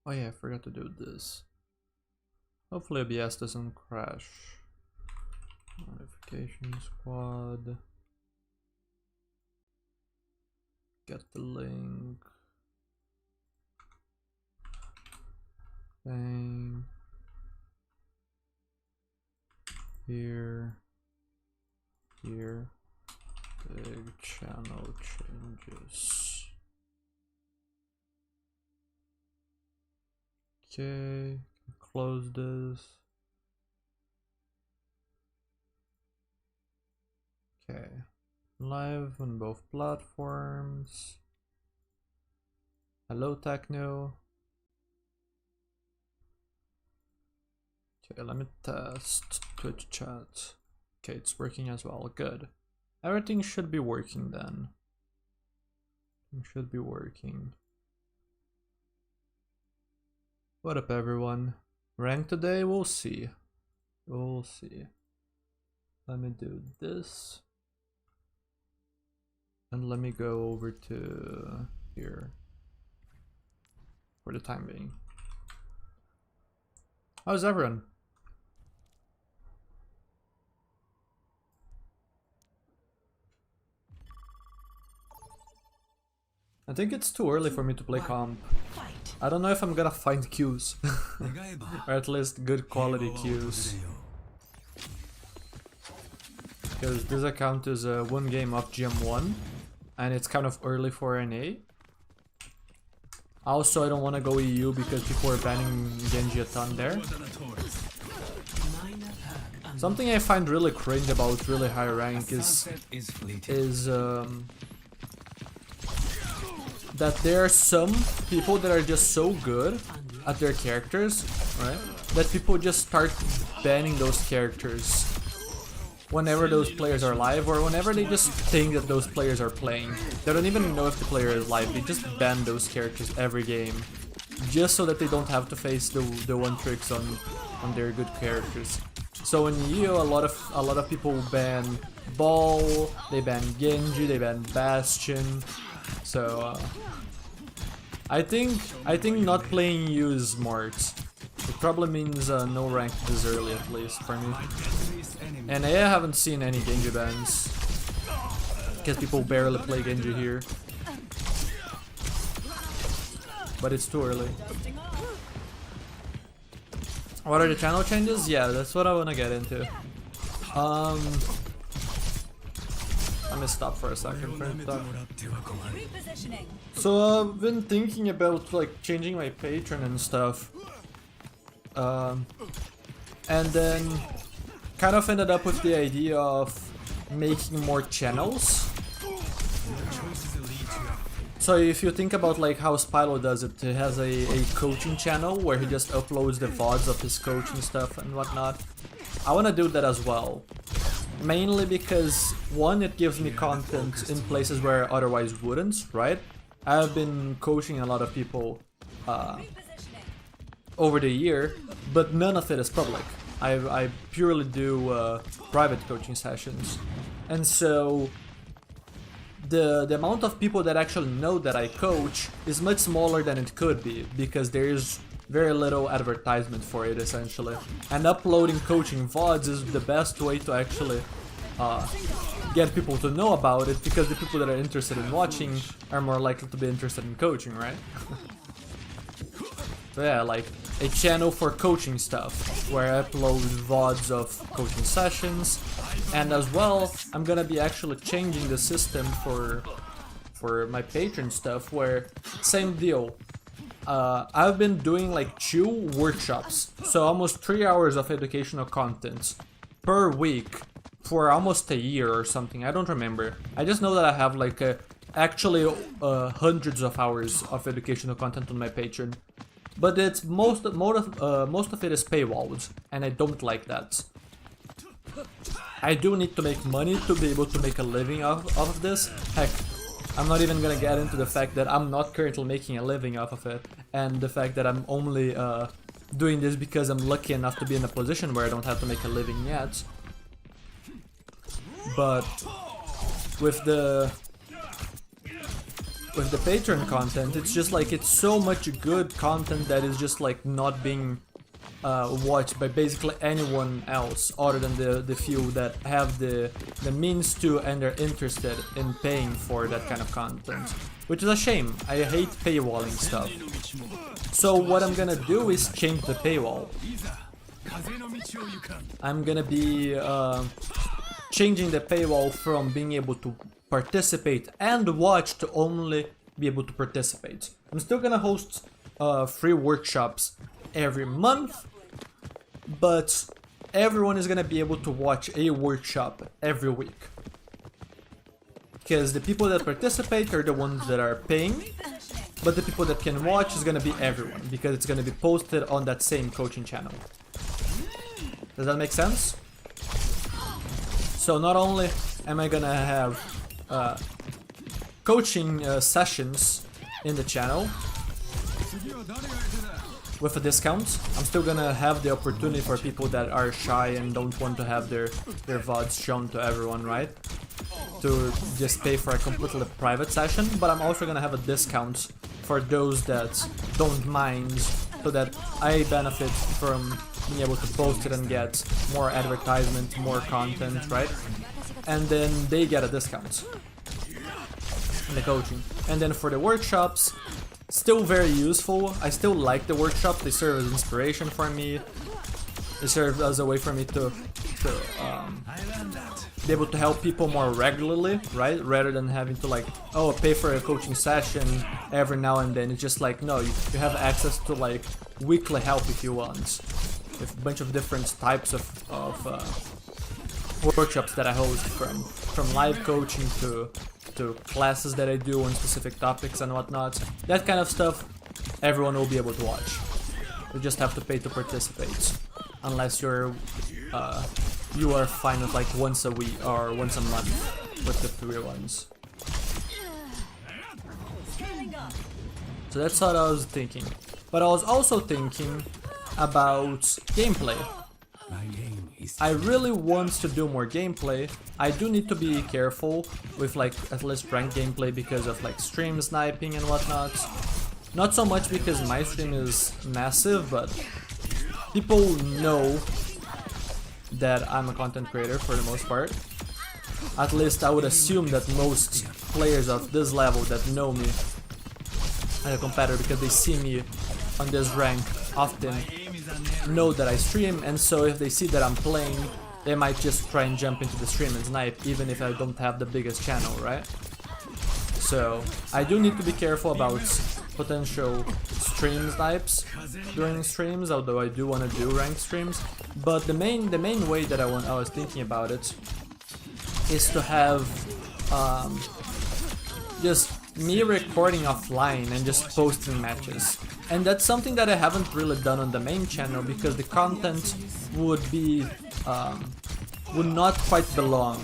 Oh yeah, I forgot to do this. Hopefully OBS doesn't crash. Notification squad. Get the link. Thing. Here. Here. Big channel changes. Okay, close this. Okay, live on both platforms. Hello, Techno. Okay, let me test Twitch chat. Okay, it's working as well. Good. Everything should be working then. It should be working. What up, everyone? Rank today? We'll see. We'll see. Let me do this. And let me go over to here for the time being. How's everyone? I think it's too early for me to play comp. I don't know if I'm gonna find queues. Or at least good quality queues. Because this account is one game off GM1. And it's kind of early for NA. Also, I don't want to go EU because people are banning Genji a ton there. Something I find really cringe about really high rank is that there are some people that are just so good at their characters, right? That people just start banning those characters whenever those players are live, or whenever they just think that those players are playing. They don't even know if the player is live, they just ban those characters every game. Just so that they don't have to face the one tricks on their good characters. So in EU, a lot of people ban Ball, they ban Genji, they ban Bastion. So I think not playing EU is smart. It probably means no rank this early, at least for me. And I haven't seen any Genji bans because people barely play Genji here. But it's too early. What are the channel changes? Yeah, that's what I want to get into. Let me stop for a second. So I've been thinking about like changing my patron and stuff. And then kind of ended up with the idea of making more channels. So if you think about like how Spyro does it, he has a coaching channel where he just uploads the VODs of his coaching stuff and whatnot. I want to do that as well. Mainly because, one, it gives me content in places where I otherwise wouldn't, right? I've been coaching a lot of people over the year, but none of it is public. I purely do private coaching sessions. And so the amount of people that actually know that I coach is much smaller than it could be, because there is very little advertisement for it, essentially. And uploading coaching VODs is the best way to actually get people to know about it, because the people that are interested in watching are more likely to be interested in coaching, right? So yeah, like a channel for coaching stuff, where I upload VODs of coaching sessions. And as well, I'm gonna be actually changing the system for my patron stuff, where same deal. I've been doing like 2 workshops, so almost 3 hours of educational content per week for almost a year or something. I don't remember. I just know that I have like actually hundreds of hours of educational content on my Patreon, but it's most of it is paywalled, and I don't like that. I do need to make money to be able to make a living off of this. Heck, I'm not even gonna get into the fact that I'm not currently making a living off of it, and the fact that I'm only doing this because I'm lucky enough to be in a position where I don't have to make a living yet. But with the with the Patreon content, it's just like it's so much good content that is just like not being watched by basically anyone else other than the few that have the means to and are interested in paying for that kind of content, which is a shame. I hate paywalling stuff. So what I'm gonna do is change the paywall. I'm gonna be changing the paywall from being able to participate and watch to only be able to participate. I'm still gonna host free workshops every month, but everyone is gonna be able to watch a workshop every week. Because the people that participate are the ones that are paying, but the people that can watch is gonna be everyone, because it's gonna be posted on that same coaching channel. Does that make sense? So not only am I gonna have coaching sessions in the channel with a discount, I'm still gonna have the opportunity for people that are shy and don't want to have their VODs shown to everyone, right? To just pay for a completely private session, but I'm also gonna have a discount for those that don't mind, so that I benefit from being able to post it and get more advertisement, more content, right? And then they get a discount in the coaching. And then for the workshops, still very useful. I still like the workshop. They serve as inspiration for me. They serve as a way for me to be able to help people more regularly, right? Rather than having to like, oh, pay for a coaching session every now and then. It's just like, no, you have access to like weekly help if you want, with a bunch of different types of workshops that I host, from live coaching to classes that I do on specific topics and whatnot. That kind of stuff, everyone will be able to watch. You just have to pay to participate, unless you are fine with like once a week or once a month with the free ones. So that's what I was thinking. But I was also thinking about gameplay. I really want to do more gameplay. I do need to be careful with like at least ranked gameplay because of like stream sniping and whatnot. Not so much because my stream is massive, but people know that I'm a content creator for the most part. At least I would assume that most players of this level that know me as a competitor, because they see me on this rank often, know that I stream, and so if they see that I'm playing, they might just try and jump into the stream and snipe, even if I don't have the biggest channel, right? So I do need to be careful about potential stream snipes during streams, although I do want to do ranked streams. But the main way that I was thinking about it is to have just me recording offline and just posting matches. And that's something that I haven't really done on the main channel, because the content would be would not quite belong.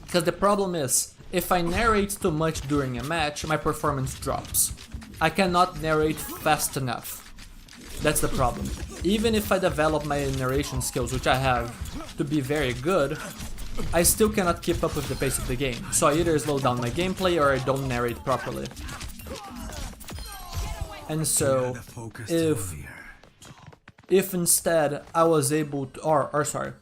Because the problem is, if I narrate too much during a match, my performance drops. I cannot narrate fast enough. That's the problem. Even if I develop my narration skills, which I have, to be very good, I still cannot keep up with the pace of the game. So I either slow down my gameplay or I don't narrate properly. And so, if instead I was able to,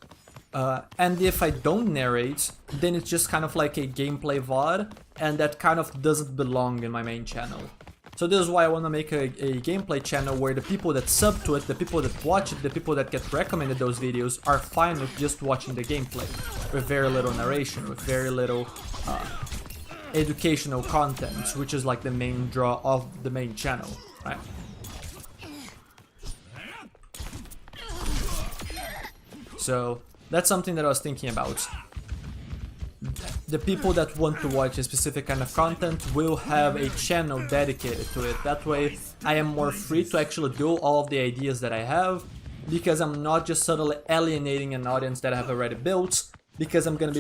and if I don't narrate, then it's just kind of like a gameplay VOD, and that kind of doesn't belong in my main channel. So this is why I want to make a gameplay channel where the people that sub to it, the people that watch it, the people that get recommended those videos are fine with just watching the gameplay, with very little narration, with very little educational content, which is like the main draw of the main channel, right? So that's something that I was thinking about. The people that want to watch a specific kind of content will have a channel dedicated to it. That way I am more free to actually do all of the ideas that I have, because I'm not just suddenly alienating an audience that I have already built, because I'm gonna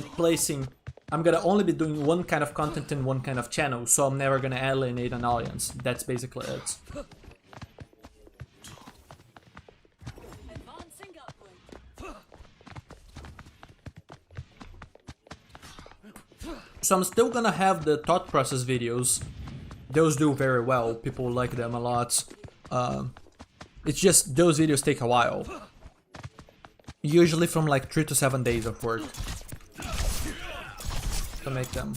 only be doing one kind of content in one kind of channel, so I'm never gonna alienate an audience. That's basically it. So I'm still gonna have the thought process videos. Those do very well, people like them a lot. It's just those videos take a while. Usually from like 3 to 7 days of work to make them.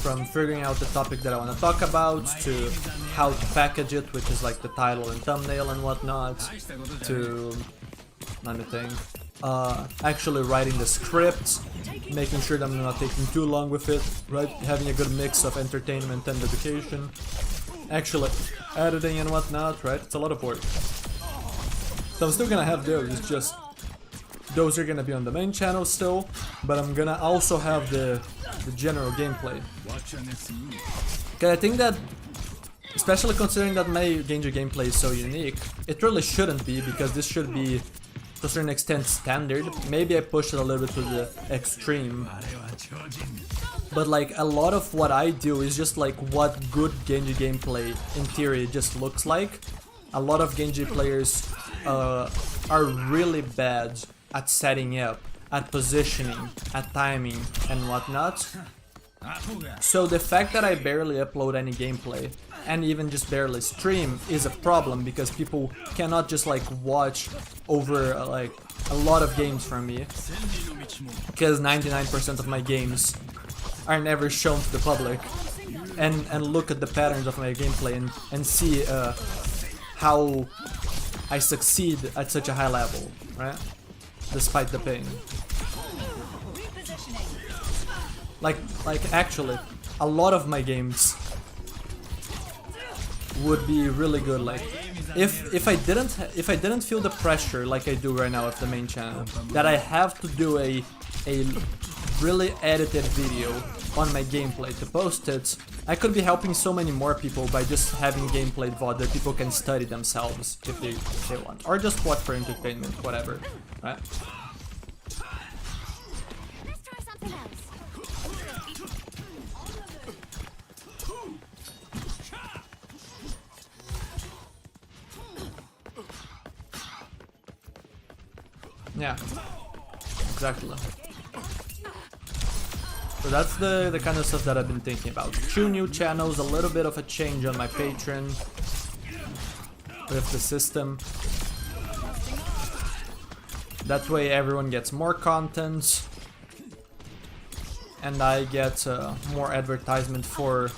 From figuring out the topic that I want to talk about, to how to package it, which is like the title and thumbnail and whatnot, to, let me think, actually writing the script, making sure that I'm not taking too long with it, right? Having a good mix of entertainment and education, actually editing and whatnot, right? It's a lot of work. So I'm still gonna have those, it's just those are gonna be on the main channel still, but I'm gonna also have the general gameplay. Okay, I think that, especially considering that my Genji gameplay is so unique, it really shouldn't be, because this should be to a certain extent standard. Maybe I push it a little bit to the extreme, but like a lot of what I do is just like what good Genji gameplay in theory just looks like. A lot of Genji players are really bad at setting up, at positioning, at timing and whatnot. So the fact that I barely upload any gameplay and even just barely stream is a problem, because people cannot just like watch over like a lot of games from me, because 99% of my games are never shown to the public, and look at the patterns of my gameplay and see how I succeed at such a high level, right? Despite the pain. Like actually, a lot of my games would be really good. Like if I didn't feel the pressure like I do right now at the main channel, that I have to do a really edited video on my gameplay to post it, I could be helping so many more people by just having gameplay VOD that people can study themselves if they want, or just watch for entertainment, whatever, right? Let's try something else. Yeah, exactly. So that's the kind of stuff that I've been thinking about. 2 new channels, a little bit of a change on my Patreon with the system. That way everyone gets more content and I get more advertisement for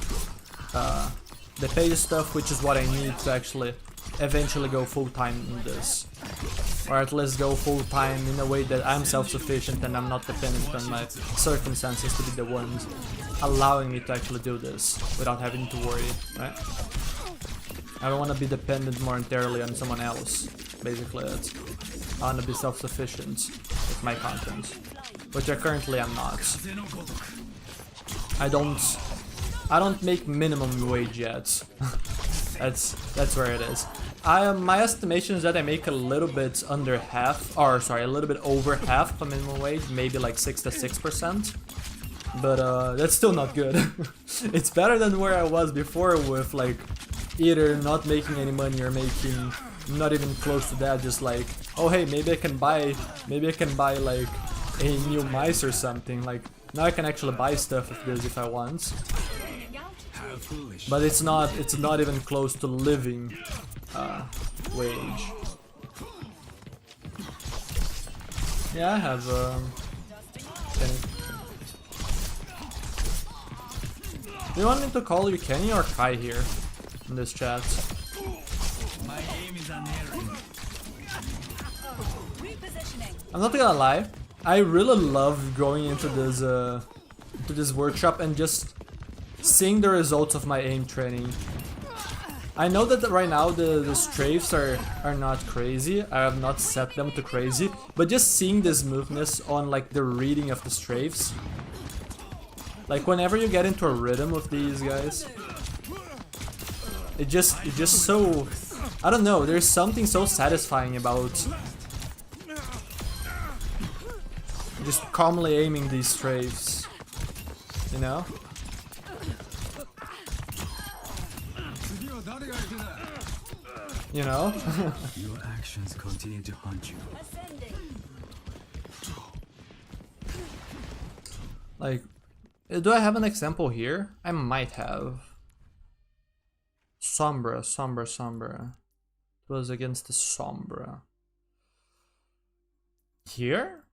the paid stuff, which is what I need to actually eventually go full-time in this. Or at least go full-time in a way that I'm self-sufficient and I'm not dependent on my circumstances to be the ones allowing me to actually do this without having to worry, right? I don't want to be dependent momentarily on someone else, basically. I want to be self-sufficient with my content, which I currently am not. I don't make minimum wage yet. That's where it is. My estimation is that I make a little bit under half, or sorry, a little bit over half of minimum wage, maybe like 6 to 6%. But that's still not good. It's better than where I was before, with like either not making any money or making not even close to that. Just like, oh hey, maybe I can buy like a new mice or something. Like now I can actually buy stuff with this if I want. But it's not even close to living wage. Yeah, I have do you want me to call you Kenny or Kai here in this chat? I'm not gonna lie, I really love going into this workshop and just seeing the results of my aim training. I know that right now the strafes are not crazy. I have not set them to crazy, but just seeing the smoothness on like the reading of the strafes, like whenever you get into a rhythm with these guys, it just so, I don't know, there's something so satisfying about just calmly aiming these strafes, you know? You know? Your actions continue to haunt you. Like, Do I have an example here? I might have. Sombra. It was against the Sombra. Here?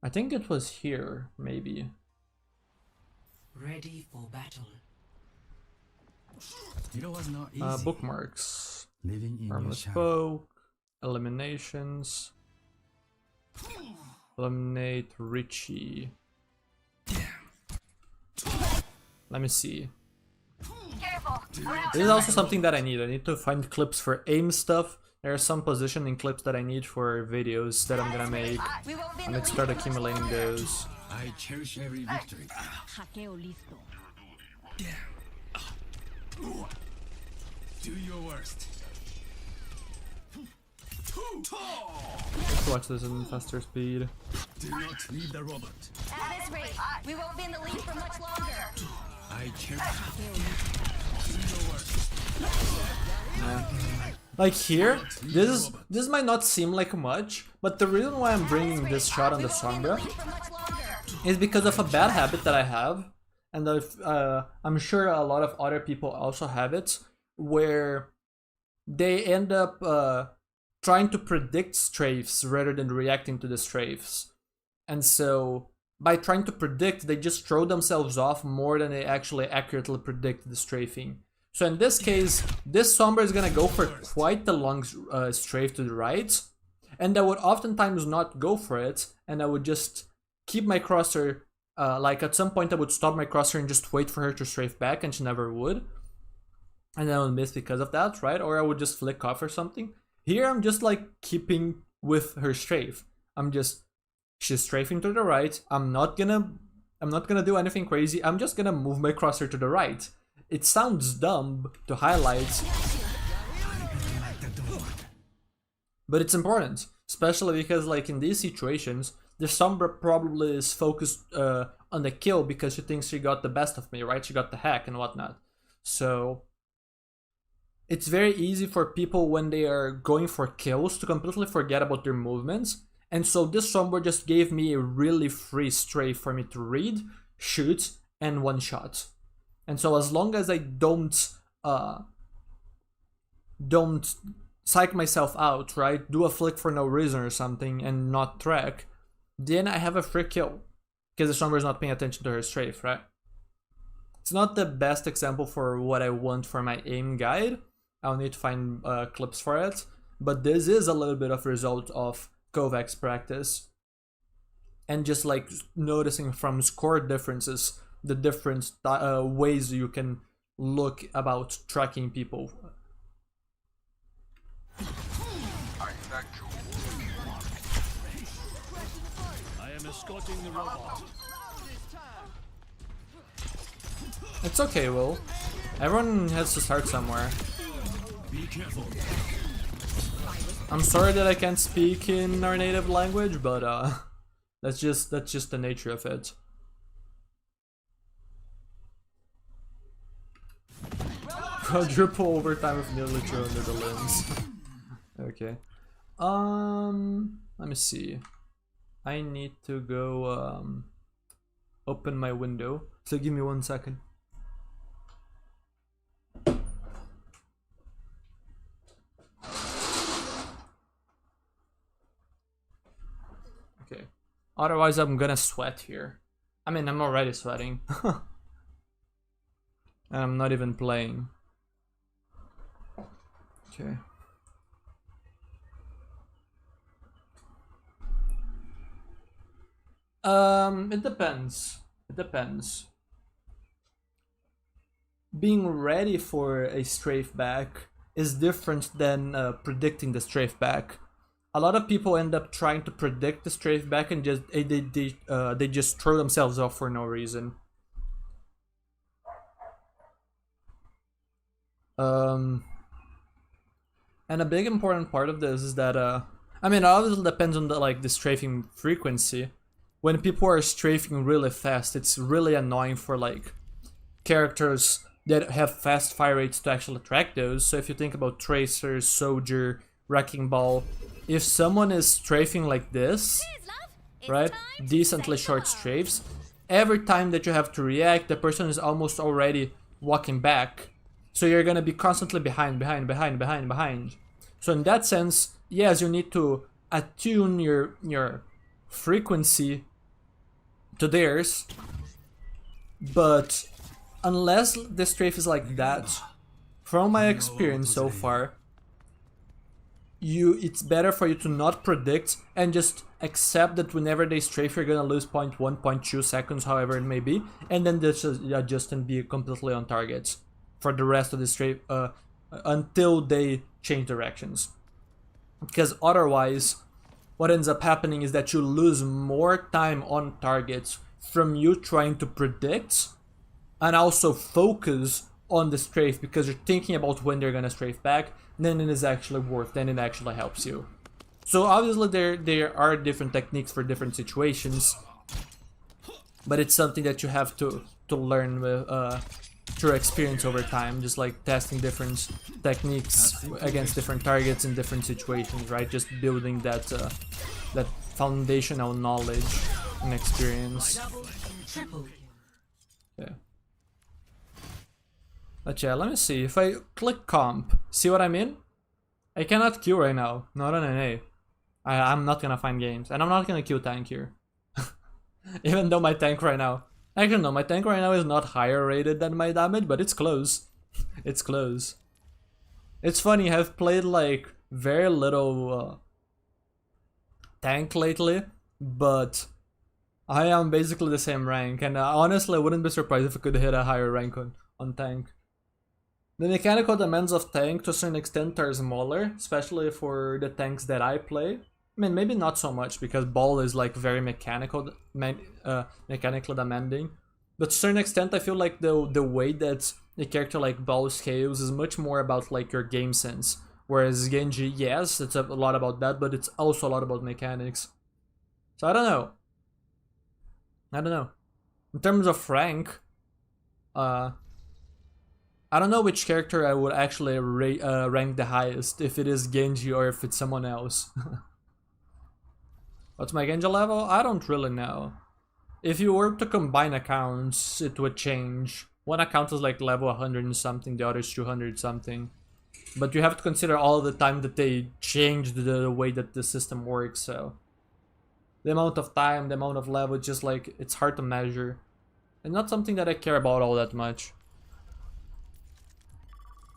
I think it was here, maybe. Ready for battle. It was not easy. Bookmarks. Living in your Harmless shadow. Poke. Eliminations. Eliminate Richie. Let me see. This is also something that I need. I need to find clips for aim stuff. There are some positioning clips that I need for videos that I'm gonna make. We won't be in And the let's lead start for much accumulating longer. those. I cherish every victory. Hackeo listo. Do your worst. Let's watch this in faster speed. Do not leave the robot. At this rate, we won't be in the lead for much longer. I cherish. Like here, this might not seem like much, but the reason why I'm bringing this shot on the Sombra For much longer. is because of a bad habit that I have, and I'm sure a lot of other people also have it, where they end up trying to predict strafes rather than reacting to the strafes. And so, by trying to predict, they just throw themselves off more than they actually accurately predict the strafing. So in this case, this Sombra is gonna go for quite the long strafe to the right, and I would oftentimes not go for it, and I would just keep my crosser, like at some point I would stop my crosser and just wait for her to strafe back, and she never would. And then I would miss because of that, right? Or I would just flick off or something. Here I'm just like keeping with her strafe. She's strafing to the right. I'm not gonna do anything crazy. I'm just gonna move my crosser to the right. It sounds dumb to highlight, but it's important, especially because like in these situations, the Sombra probably is focused on the kill because she thinks she got the best of me, right? She got the hack and whatnot. So it's very easy for people when they are going for kills to completely forget about their movements. And so this Sombra just gave me a really free strafe for me to read, shoot, and one shot. And so as long as I don't psych myself out, right? Do a flick for no reason or something and not track, then I have a free kill. Because the Sombra is not paying attention to her strafe, right? It's not the best example for what I want for my aim guide. I'll need to find clips for it. But this is a little bit of result of Kovacs practice. And just like noticing from score differences, the different ways you can look about tracking people. I am escorting the robot. It's okay, Will. Everyone has to start somewhere. Be careful. I'm sorry that I can't speak in our native language, but that's just the nature of it. Quadruple overtime of nearly 200 the limbs. Okay. Let me see. I need to go open my window. So give me 1 second. Okay. Otherwise I'm gonna sweat here. I mean, I'm already sweating. And I'm not even playing. Okay. It depends. It depends. Being ready for a strafe back is different than predicting the strafe back. A lot of people end up trying to predict the strafe back and just they just throw themselves off for no reason. And a big important part of this is that I mean, it obviously depends on the strafing frequency. When people are strafing really fast, it's really annoying for like characters that have fast fire rates to actually track those. So if you think about Tracer, Soldier, Wrecking Ball, if someone is strafing like this, Cheers, love. It's right, time to decently say short hello. strafes, every time that you have to react, the person is almost already walking back. So you're gonna be constantly behind. So in that sense, yes, you need to attune your frequency to theirs, but unless the strafe is like that, from my experience so far, it's better for you to not predict and just accept that whenever they strafe you're gonna lose 0.1, 0.2 seconds, however it may be, and then just adjust and be completely on target for the rest of the strafe until they change directions. Because otherwise, what ends up happening is that you lose more time on targets from you trying to predict and also focus on the strafe because you're thinking about when they're gonna strafe back, then it is actually worth, then it actually helps you. So obviously there are different techniques for different situations, but it's something that you have to learn with, through experience over time, just like testing different techniques against different targets in different situations, right? Just building that that foundational knowledge and experience. Yeah. But yeah, let me see. If I click comp, see what I mean? I cannot queue right now, not on NA. I'm not gonna find games, and I'm not gonna queue tank here. Even though my tank right now... Actually no, my tank right now is not higher rated than my damage, but it's close. It's close. It's funny, I've played like very little tank lately, but I am basically the same rank, and honestly I wouldn't be surprised if I could hit a higher rank on tank. The mechanical demands of tank to a certain extent are smaller, especially for the tanks that I play. I mean, maybe not so much because ball is like very mechanically demanding, but to a certain extent I feel like the way that a character like ball scales is much more about like your game sense, whereas Genji, yes, it's a lot about that, but it's also a lot about mechanics. So I don't know. In terms of rank, I don't know which character I would actually rank the highest, if it is Genji or if it's someone else. What's my Genji level? I don't really know. If you were to combine accounts, it would change. One account is like level 100 and something, the other is 200 something. But you have to consider all the time that they changed the way that the system works, so... The amount of time, the amount of level, just like, it's hard to measure. And not something that I care about all that much.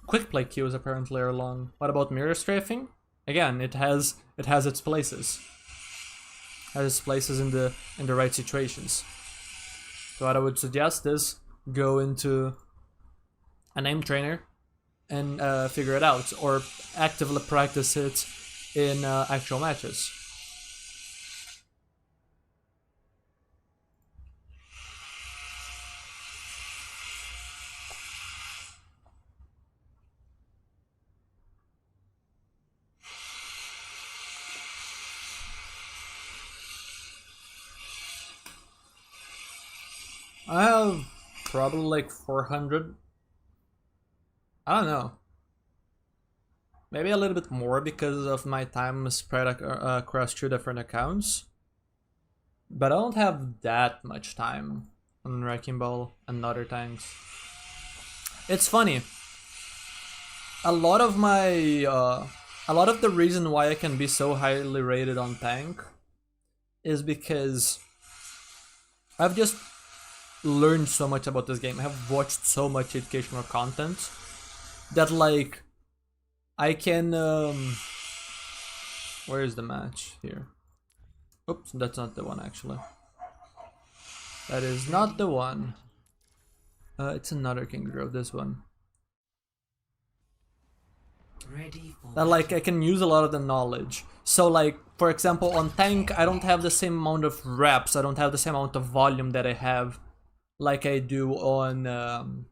Quick play queues apparently are long. What about mirror strafing? Again, it has its places. Has its places in the right situations. So what I would suggest is go into an aim trainer and figure it out, or actively practice it in actual matches. I have probably like 400. I don't know. Maybe a little bit more because of my time spread across 2 different accounts. But I don't have that much time on Wrecking Ball and other tanks. It's funny. A lot of the reason why I can be so highly rated on tank is because I've just learned so much about this game. I have watched so much educational content that like I can where is the match here? Oops, that's not the one actually. That is not the one. It's another King Grove, this one. That like I can use a lot of the knowledge. So like for example on tank I don't have the same amount of reps, I don't have the same amount of volume that I have like I do on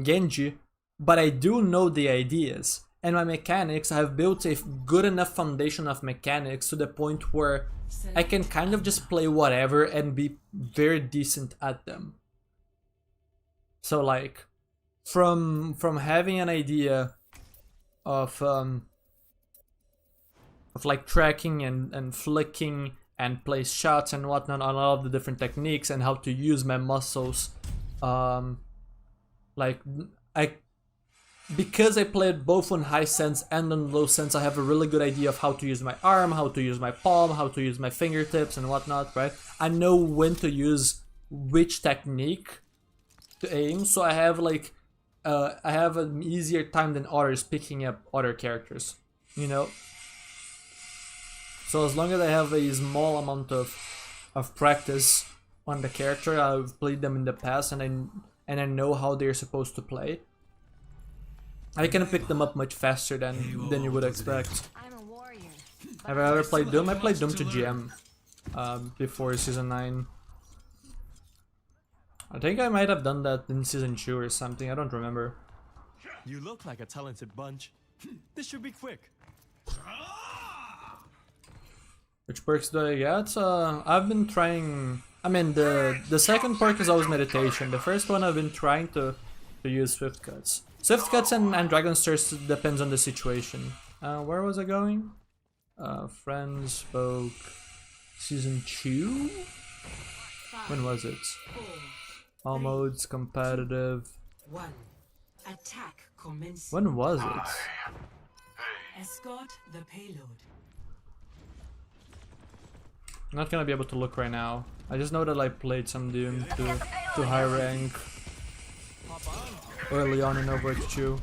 Genji, but I do know the ideas, and my mechanics, I have built a good enough foundation of mechanics to the point where I can kind of just play whatever and be very decent at them. So like from having an idea of like tracking and flicking and place shots and whatnot on all of the different techniques and how to use my muscles. Because I played both on high sense and on low sense, I have a really good idea of how to use my arm, how to use my palm, how to use my fingertips and whatnot, right? I know when to use which technique to aim, so I have like I have an easier time than others picking up other characters, you know? So as long as I have a small amount of practice on the character, I've played them in the past and I know how they're supposed to play, I can pick them up much faster than you would expect. I'm a warrior. Have I ever played Doom? I played Doom to GM before Season 9. I think I might have done that in Season 2 or something, I don't remember. You look like a talented bunch. This should be quick. Which perks do I get? I've been trying... I mean, the second perk is always meditation. The first one I've been trying to use Swift Cuts. Swift Cuts and Dragon Stars depends on the situation. Where was I going? Friends spoke... Season 2? When was it? All modes, competitive... 1. Attack commences. When was it? Escort the payload. I'm not gonna be able to look right now. I just know that I played some Doom to high rank early on in Overwatch 2.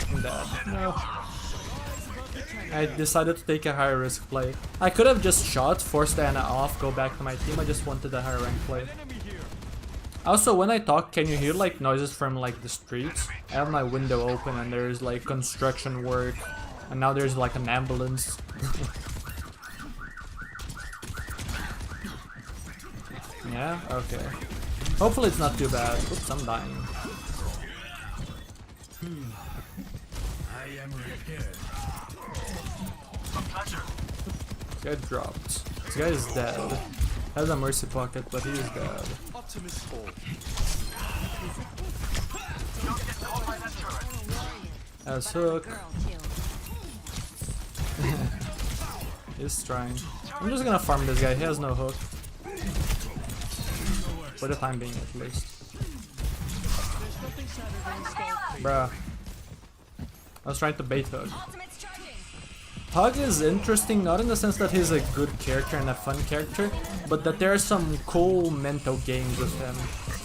I'm dead. No. I decided to take a higher risk play. I could have just shot, forced the Ana off, go back to my team. I just wanted a higher rank play. Also, when I talk, can you hear like noises from like the streets? I have my window open and there's like construction work, and now there's like an ambulance. Yeah? Okay. Hopefully it's not too bad. Oops, I'm dying. I am repaired. This guy dropped. This guy is dead. Has a mercy pocket, but he is dead. Optimus Fall. As hook. Girl killed. He's trying. I'm just gonna farm this guy, he has no hook. For the time being at least. Bruh. I was trying to bait Hug. Ultimate's charging. Hug is interesting, not in the sense that he's a good character and a fun character, but that there are some cool mental games with him.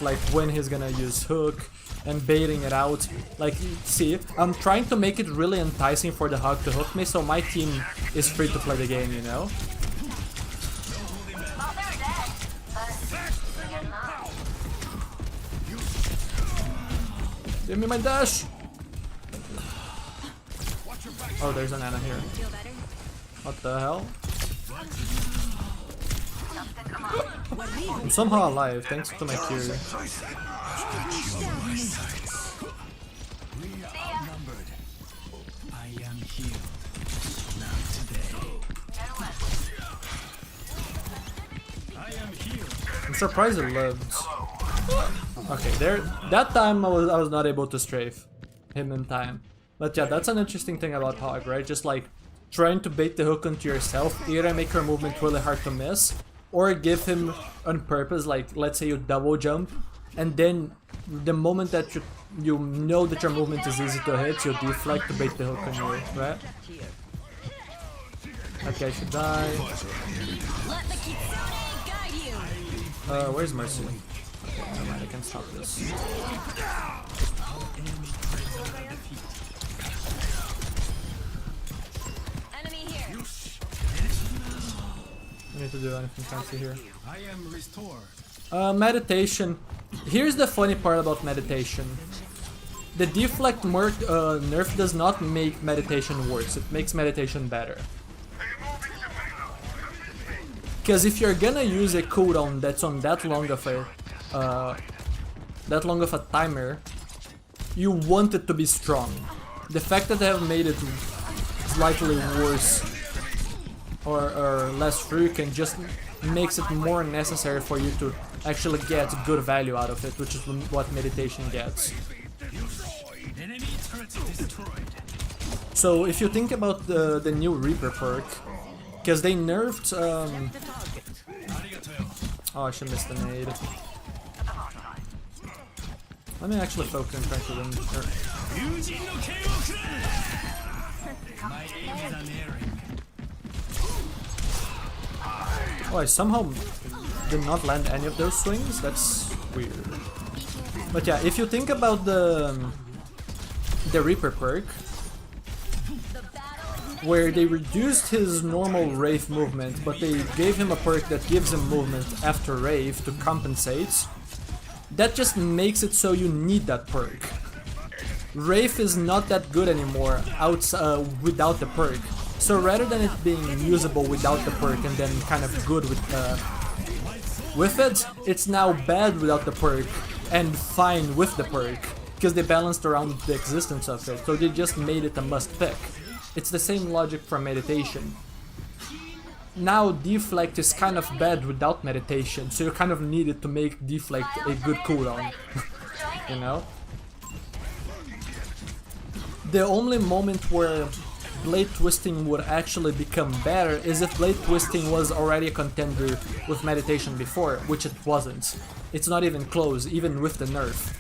Like when he's gonna use hook and baiting it out. Like, see, I'm trying to make it really enticing for the Hug to hook me, so my team is free to play the game, you know? Give me my dash! Oh, there's an Ana here. Feel better? What the hell? I'm somehow alive, thanks to my Q. We are outnumbered. I am healed. Not today. I am healed. I'm surprised it lived. Okay, there. That time I was not able to strafe him in time. But yeah, that's an interesting thing about Hog, right? Just like trying to bait the hook onto yourself, either make your movement really hard to miss, or give him on purpose, like let's say you double jump, and then the moment that you know that your movement is easy to hit, you deflect to bait the hook on you, right? That guy should die. Let the Kitsune guide you. Where's Mercy? Okay, never mind, I can stop this. Enemy here. I need to do anything fancy here. I am restored. Meditation. Here's the funny part about meditation. The deflect nerf does not make meditation worse, it makes meditation better. Because if you're gonna use a cooldown that's on that long of a timer, you want it to be strong. The fact that they have made it slightly worse or less frequent just makes it more necessary for you to actually get good value out of it, which is what meditation gets. Enemy So if you think about the new Reaper perk, because they nerfed oh, I should miss the nade. Let me actually focus on trying to win. Oh, I somehow did not land any of those swings? That's weird. But yeah, if you think about the Reaper perk, where they reduced his normal Wraith movement, but they gave him a perk that gives him movement after Wraith to compensate, that just makes it so you need that perk. Wraith is not that good anymore without the perk. So rather than it being usable without the perk and then kind of good with it, it's now bad without the perk and fine with the perk, because they balanced around the existence of it, so they just made it a must pick. It's the same logic for meditation. Now deflect is kind of bad without meditation, so you kind of need it to make deflect a good cooldown. You know? The only moment where blade twisting would actually become better is if blade twisting was already a contender with meditation before, which it wasn't. It's not even close, even with the nerf.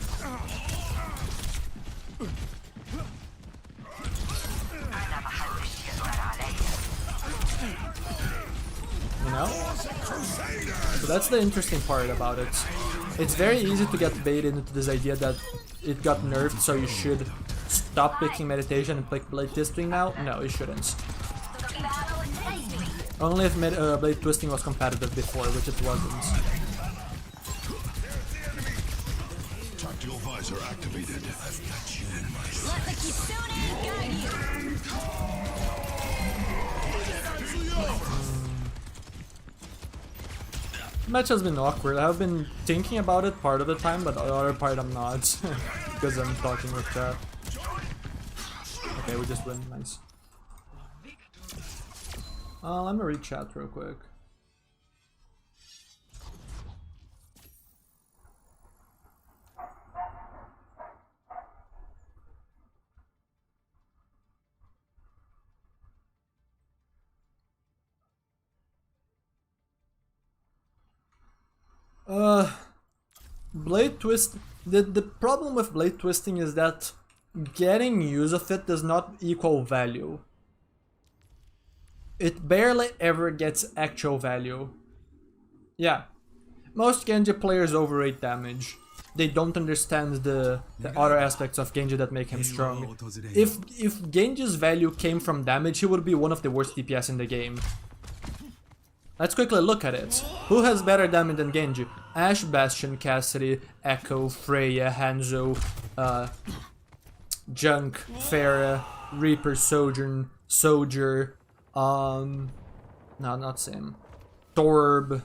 You know? So that's the interesting part about it. It's very easy to get baited into this idea that it got nerfed, so you should stop picking meditation and pick blade twisting now. No, you shouldn't. Only if blade twisting was competitive before, which it wasn't. Tactical visor activated. I've got you in my sights. Let the kitsune guide you. Match has been awkward. I've been thinking about it part of the time, but the other part I'm not. Because I'm talking with chat. Okay, we just win. Nice. Let me read chat real quick. Blade twist. The problem with blade twisting is that getting use of it does not equal value. It barely ever gets actual value. Yeah. Most Genji players overrate damage. They don't understand the other aspects of Genji that make him strong. If Genji's value came from damage, he would be one of the worst DPS in the game. Let's quickly look at it. Who has better damage than Genji? Ashe, Bastion, Cassidy, Echo, Freya, Hanzo, Junk, Pharah, Reaper, Sojourn, Soldier, no, not Sim, Torb.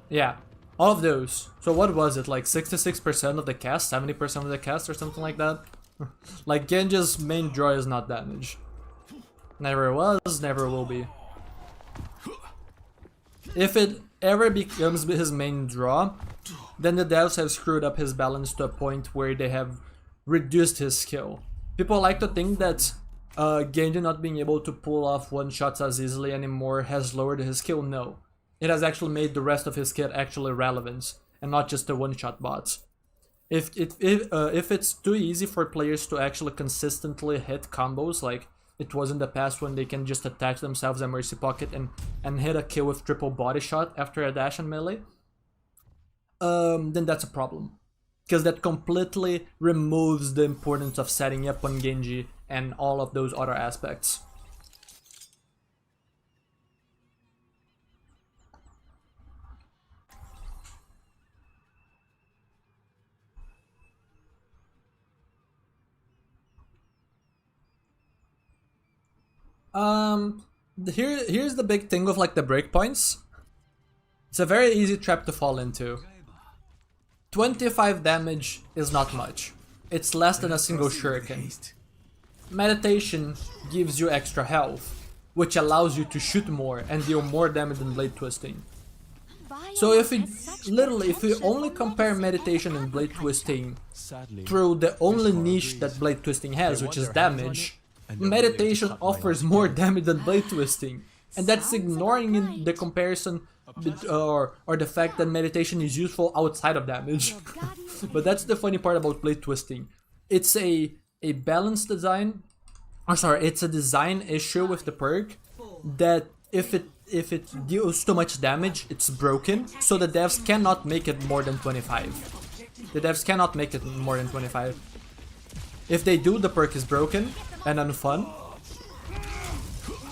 Yeah, all of those. So what was it, like 66% of the cast, 70% of the cast or something like that? Like Genji's main draw is not damage. Never was, never will be. If it ever becomes his main draw, then the devs have screwed up his balance to a point where they have reduced his skill. People like to think that Genji not being able to pull off one-shots as easily anymore has lowered his skill. No. It has actually made the rest of his kit actually relevant, and not just the one-shot bots. If it's too easy for players to actually consistently hit combos like it was in the past when they can just attach themselves a Mercy Pocket and hit a kill with triple body shot after a dash and melee, then that's a problem. Because that completely removes the importance of setting up on Genji and all of those other aspects. Here's the big thing with like the breakpoints. It's a very easy trap to fall into. 25 damage is not much. It's less than a single shuriken. Meditation gives you extra health, which allows you to shoot more and deal more damage than blade twisting. So if we literally, if we only compare meditation and blade twisting Sadly, through the only niche that blade twisting has, which is damage, meditation offers more damage than blade twisting, and that's ignoring in the comparison or the fact that meditation is useful outside of damage. But that's the funny part about blade twisting. It's a balanced design. Oh, sorry, it's a design issue with the perk that if it deals too much damage, it's broken. So the devs cannot make it more than 25. The devs cannot make it more than 25. If they do, the perk is broken and unfun.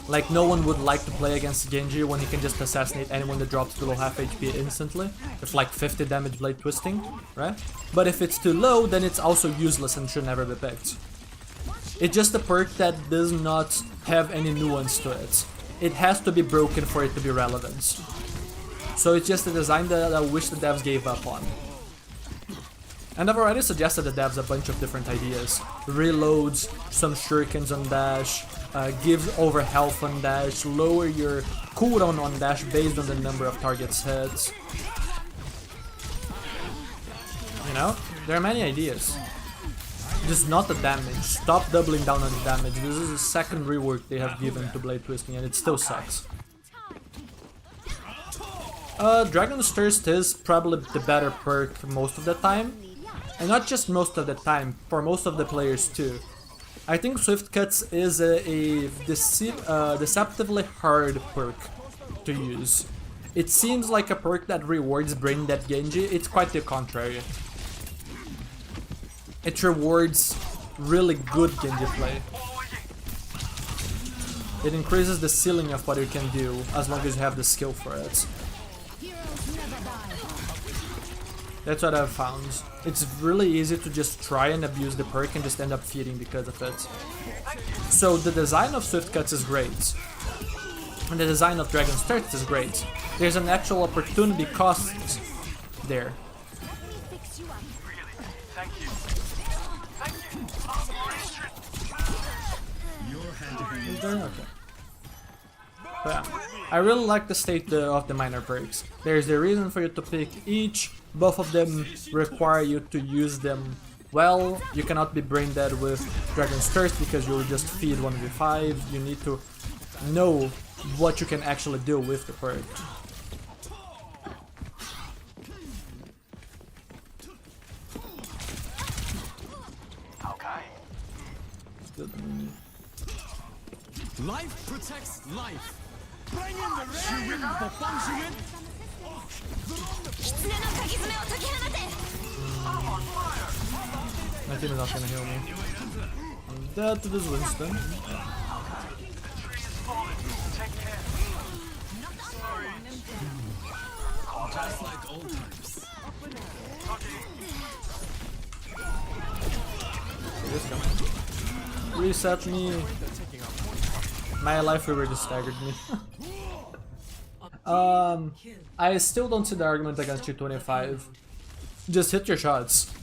Like, no one would like to play against Genji when he can just assassinate anyone that drops below half HP instantly. With like 50 damage blade twisting, right? But if it's too low, then it's also useless and should never be picked. It's just a perk that does not have any nuance to it. It has to be broken for it to be relevant. So it's just a design that I wish the devs gave up on. And I've already suggested the devs a bunch of different ideas. Reloads, some shurikens on dash, give over health on dash, lower your cooldown on dash based on the number of targets hit. You know, there are many ideas. Just not the damage. Stop doubling down on the damage. This is the second rework they have given to blade twisting and it still sucks. Dragon's Thirst is probably the better perk most of the time. And not just most of the time, for most of the players too. I think Swift Cuts is a deceptively hard perk to use. It seems like a perk that rewards brain dead Genji, it's quite the contrary. It rewards really good Genji play. It increases the ceiling of what you can do, as long as you have the skill for it. That's what I've found. It's really easy to just try and abuse the perk and just end up feeding because of it. So the design of Swift Cuts is great. And the design of Dragon's Thirst is great. There's an actual opportunity cost there. Okay. But yeah, I really like the state of the minor perks. There's the reason for you to pick each. Both of them require you to use them well. You cannot be brain dead with Dragon's Thirst because you'll just feed 1v5. You need to know what you can actually do with the perk. life protects life. Bring in the rain. The funds you in. My team is not gonna heal me. I'm dead to this Winston. Just like old times. Reset me. My life river just staggered me. I still don't see the argument against G25. Just hit your shots.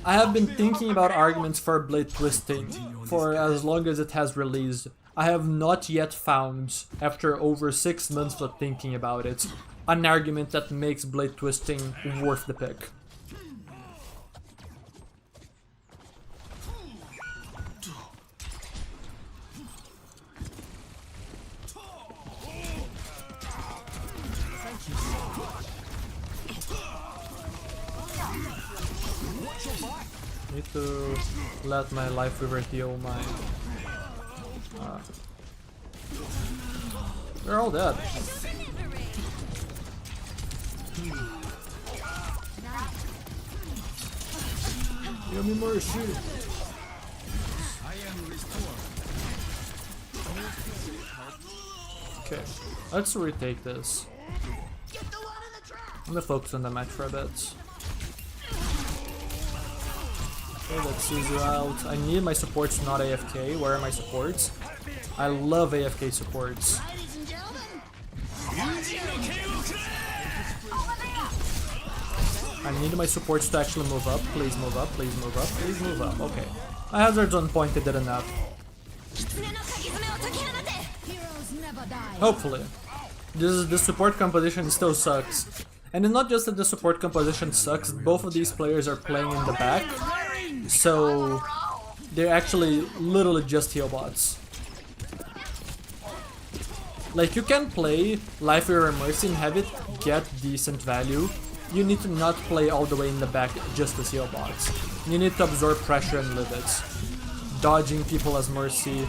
I have been thinking about arguments for blade twisting for as long as it has released. I have not yet found, after over 6 months of thinking about it, an argument that makes blade twisting worth the pick. Need to let my life river heal my... they're all dead. Give me more shit. Okay, let's retake this. I'm gonna focus on the match for a bit. Okay, that sees you out. I need my supports not AFK. Where are my supports? I love AFK supports. I need my supports to actually move up. Please move up, please move up, please move up. Okay. My hazard's on point, it did enough. Hopefully. This support composition still sucks. And it's not just that the support composition sucks, both of these players are playing in the back, so they're actually literally just heal bots. Like, you can play Life Weaver Mercy and have it get decent value. You need to not play all the way in the back just as heal bots. You need to absorb pressure and live it. Dodging people as Mercy,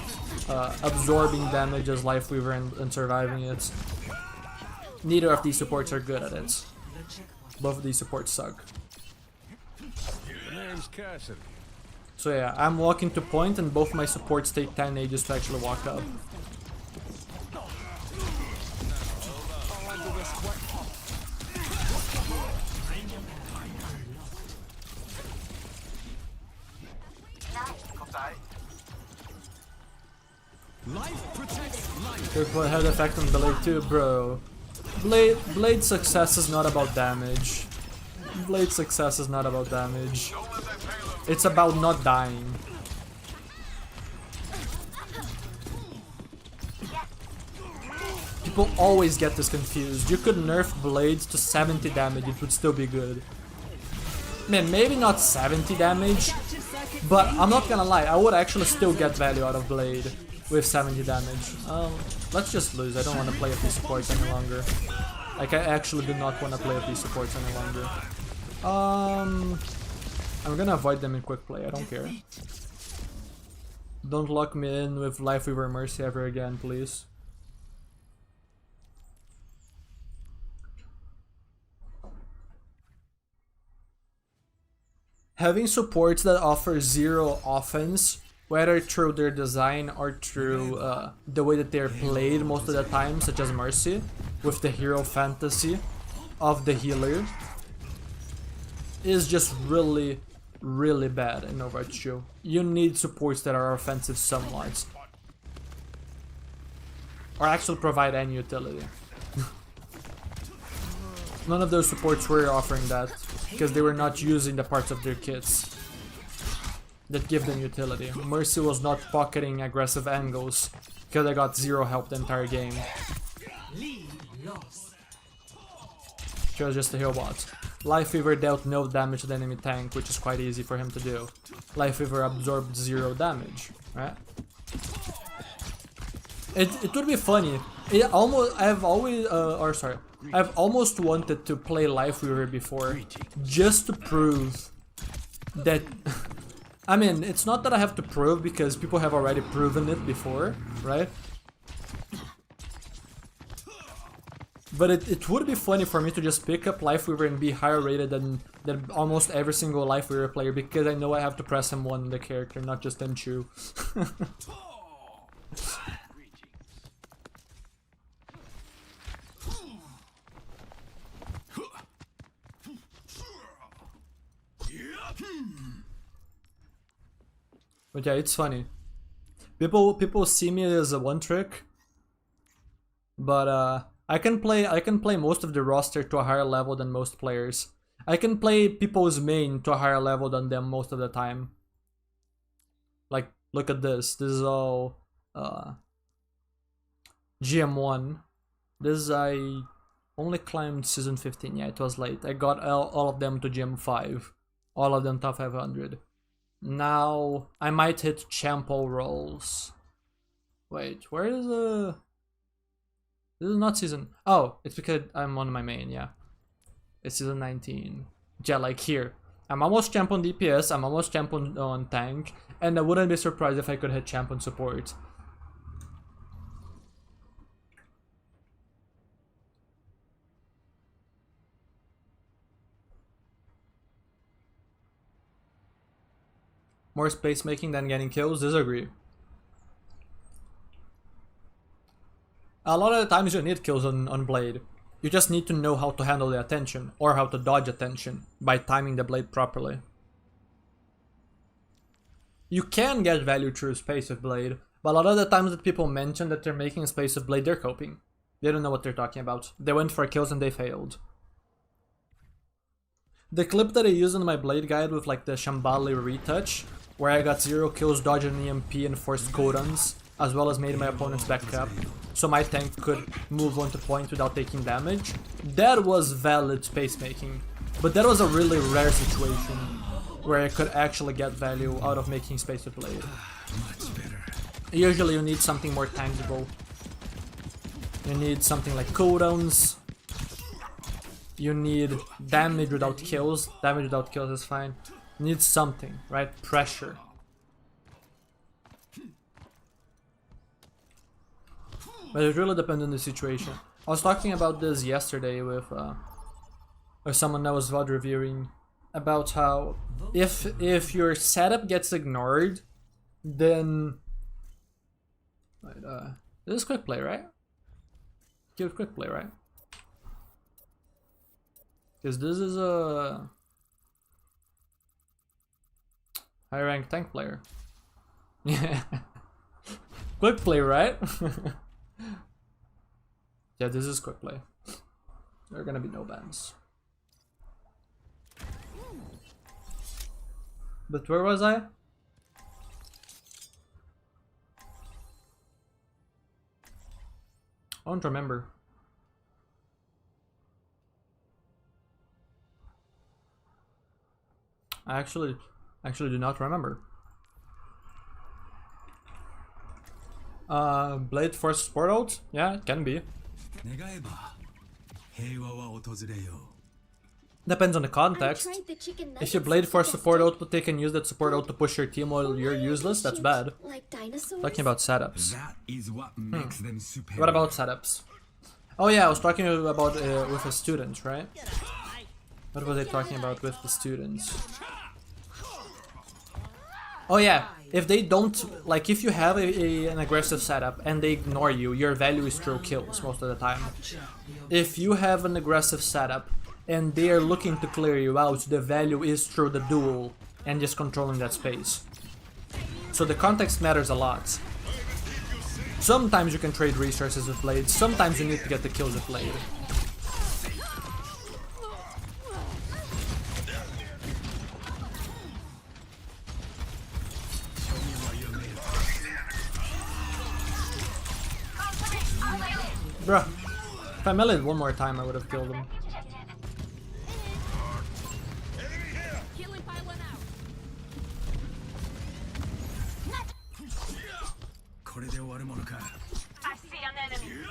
absorbing damage as Life Weaver and surviving it. Neither of these supports are good at it. Both of these supports suck. So yeah, I'm walking to point and both my supports take 10 ages to actually walk up. Turbo had effect on Blade too, bro. Blade success is not about damage. Blade success is not about damage. It's about not dying. People always get this confused. You could nerf Blades to 70 damage, it would still be good. Man, maybe not 70 damage, but I'm not gonna lie, I would actually still get value out of Blade with 70 damage. Let's just lose. I don't want to play with these supports any longer. Like, I actually do not want to play with these supports any longer. I'm gonna avoid them in quick play, I don't care. Don't lock me in with Life Weaver Mercy ever again, please. Having supports that offer zero offense, whether through their design or through the way that they're played most of the time, such as Mercy, with the hero fantasy of the healer, is just really, really bad in Overwatch 2. You need supports that are offensive somewhat. Or actually provide any utility. None of those supports were offering that, because they were not using the parts of their kits that give them utility. Mercy was not pocketing aggressive angles, because I got zero help the entire game. She was just a heal bot. Life Weaver dealt no damage to the enemy tank, which is quite easy for him to do. Life Weaver absorbed zero damage, right? It would be funny. I've almost wanted to play Life Weaver before, just to prove that. I mean, it's not that I have to prove, because people have already proven it before, right? But it would be funny for me to just pick up Life Weaver and be higher rated than almost every single Life Weaver player, because I know I have to press M1 in the character, not just M2. But yeah, it's funny. People see me as a one trick, but I can play most of the roster to a higher level than most players. I can play people's main to a higher level than them most of the time. Like, look at this. This is all GM1. This I only climbed season 15. Yeah, it was late. I got all of them to GM5. All of them top 500. Now I might hit Champo rolls. Wait, where is the? This is not season. Oh, it's because I'm on my main. Yeah, it's season 19. Yeah, like here. I'm almost champ on DPS. I'm almost champ on tank, and I wouldn't be surprised if I could hit champ on support. More space making than getting kills? Disagree. A lot of the times you need kills on Blade. You just need to know how to handle the attention, or how to dodge attention, by timing the Blade properly. You can get value through space with Blade, but a lot of the times that people mention that they're making space with Blade, they're coping. They don't know what they're talking about. They went for kills and they failed. The clip that I used in my Blade guide with like the Shambali retouch, where I got 0 kills dodging EMP and forced codons, as well as made my opponent's back up, so my tank could move onto point without taking damage. That was valid space making, but that was a really rare situation where I could actually get value out of making space with blade. Much better. Usually you need something more tangible. You need something like cooldowns. You need damage without kills. Damage without kills is fine. You need something, right? Pressure. But it really depends on the situation. I was talking about this yesterday with someone that was VOD reviewing about how if your setup gets ignored, then wait, this is quick play, right? Give quick play, right? Because this is a high rank tank player. Yeah. Quick play, right? Yeah, this is quick play. There are gonna be no bans. But where was I? I don't remember. I actually do not remember. Blade Force support ult? Yeah, it can be. Depends on the context. If your Blade Force support ult, they can use that support ult to push your team while you're useless, that's bad. Talking about setups. That is what makes them superior. What about setups? Oh yeah, I was talking about with the students, right? What was I talking about with the students? Oh yeah, if they don't, like if you have an aggressive setup and they ignore you, your value is through kills most of the time. If you have an aggressive setup and they are looking to clear you out, the value is through the duel and just controlling that space. So the context matters a lot. Sometimes you can trade resources with blades, sometimes you need to get the kills with blade. Bruh, if I meleeed one more time I would have killed him. Healing pylon out. I see an enemy.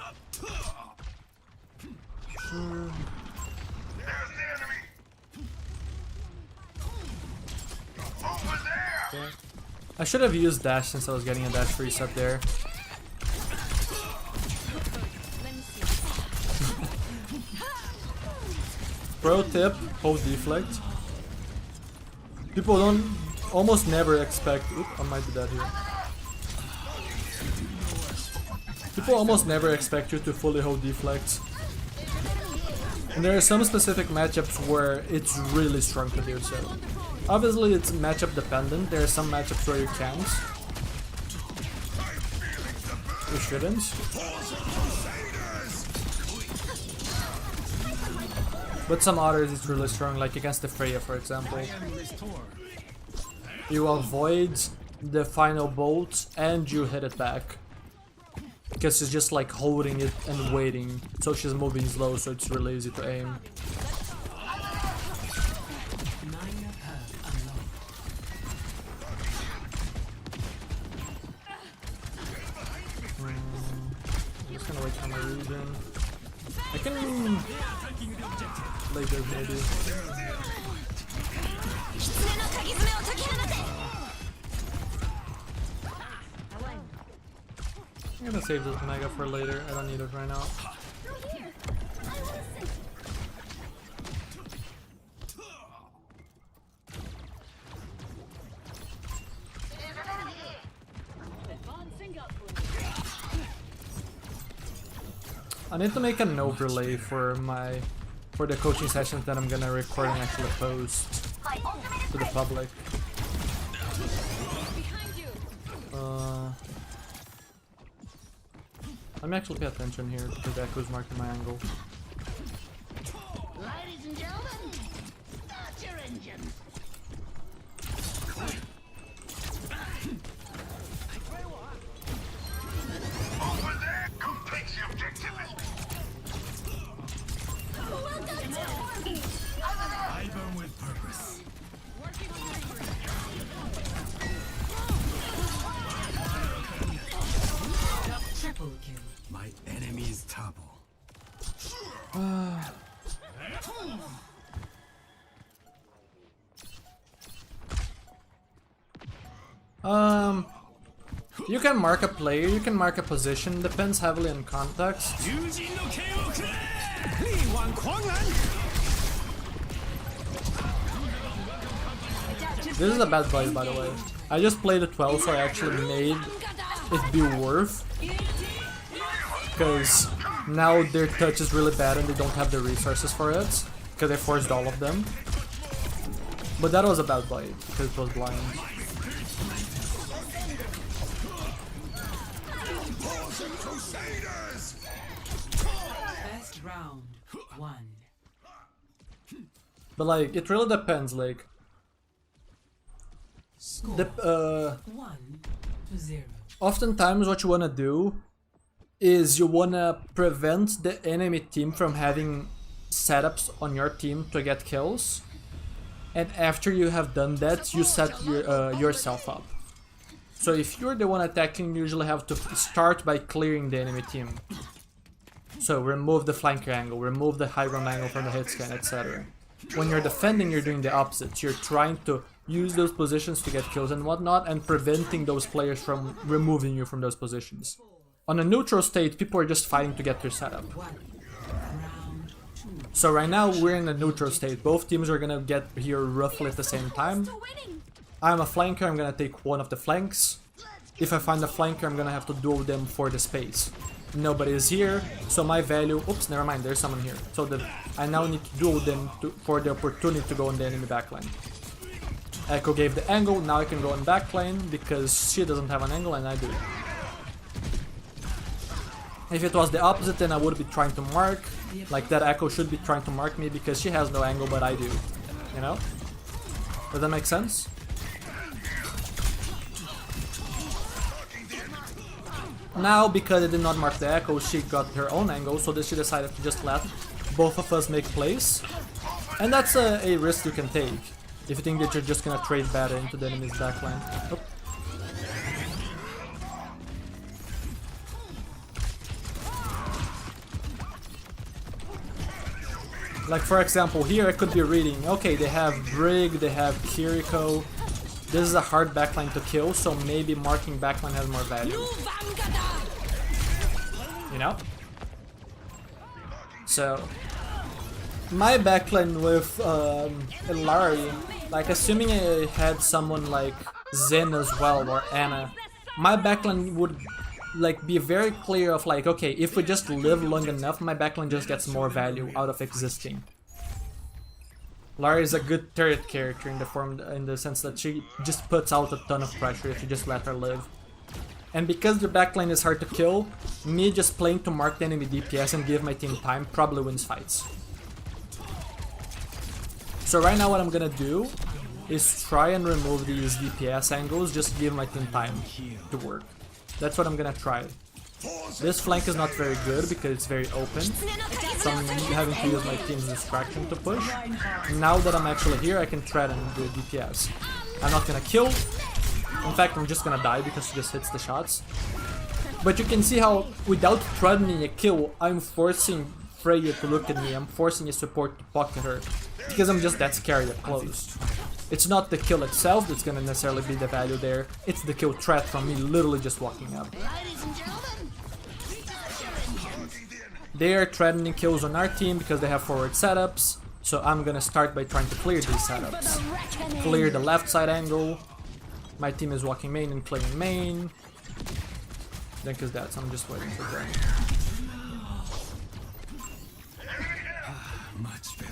Okay. I should have used dash since I was getting a dash reset there. Pro tip, hold deflect. People don't almost never expect. Oop, I might be dead here. People almost never expect you to fully hold deflect. And there are some specific matchups where it's really strong to do so. Obviously it's matchup dependent, there are some matchups where you can't. You shouldn't. But some others it's really strong, like against the Freya for example. You avoid the final bolt and you hit it back. Because she's just like holding it and waiting, so she's moving slow, so it's really easy to aim. I'm just gonna wait for my regen. I can play this maybe. I'm gonna save this mega for later, I don't need it right now. I need to make an overlay for the coaching sessions that I'm gonna record and actually post to the public. Let me actually pay attention here because Echo's marking my angle. Ladies and gentlemen, start your engines. You can mark a player, you can mark a position, depends heavily on context. This is a bad fight, by the way. I just played a 12, so I actually made it be worth. Because now their touch is really bad and they don't have the resources for it. Because I forced all of them. But that was a bad fight, because it was blind. First round, 1. But like, it really depends, like... Score The, 1-0. oftentimes what you wanna do is you wanna prevent the enemy team from having setups on your team to get kills. And after you have done that, you set yourself up. So if you're the one attacking, you usually have to start by clearing the enemy team. So remove the flanker angle, remove the high ground angle from the hit scan, etc. When you're defending, you're doing the opposite. You're trying to use those positions to get kills and whatnot, and preventing those players from removing you from those positions. On a neutral state, people are just fighting to get their setup. So right now we're in a neutral state. Both teams are gonna get here roughly at the same time. I'm a flanker, I'm gonna take one of the flanks. If I find a flanker, I'm gonna have to duel them for the space. Nobody is here, so my value... Oops, never mind, there's someone here. So I now need to duel them for the opportunity to go in the enemy backline. Echo gave the angle, now I can go in backline because she doesn't have an angle and I do. If it was the opposite, then I would be trying to mark. Like that Echo should be trying to mark me because she has no angle, but I do. You know? Does that make sense? Now, because I did not mark the Echo, she got her own angle, so she decided to just let both of us make plays. And that's a risk you can take, if you think that you're just gonna trade better into the enemy's backline. Oop. Like for example, here I could be reading, okay, they have Brig, they have Kiriko. This is a hard backline to kill, so maybe marking backline has more value. You know? So, my backline with Ilari, like assuming I had someone like Zen as well, or Anna, my backline would like be very clear of like, okay, if we just live long enough, my backline just gets more value out of existing. Lara is a good turret character in the sense that she just puts out a ton of pressure if you just let her live. And because the backline is hard to kill, me just playing to mark the enemy DPS and give my team time probably wins fights. So right now what I'm gonna do is try and remove these DPS angles, just give my team time to work. That's what I'm gonna try. This flank is not very good because it's very open, so I'm having to use my team's distraction to push. Now that I'm actually here, I can tread and do DPS. I'm not gonna kill. In fact, I'm just gonna die because she just hits the shots. But you can see how, without threatening a kill, I'm forcing Freya to look at me, I'm forcing a support to pocket her. Because I'm just that scary up close. It's not the kill itself that's gonna necessarily be the value there, it's the kill threat from me literally just walking up. They are threatening kills on our team because they have forward setups, so I'm gonna start by trying to clear these setups. Clear the left side angle. My team is walking main and clearing main. Then cause that, so I'm just waiting for them. Much better.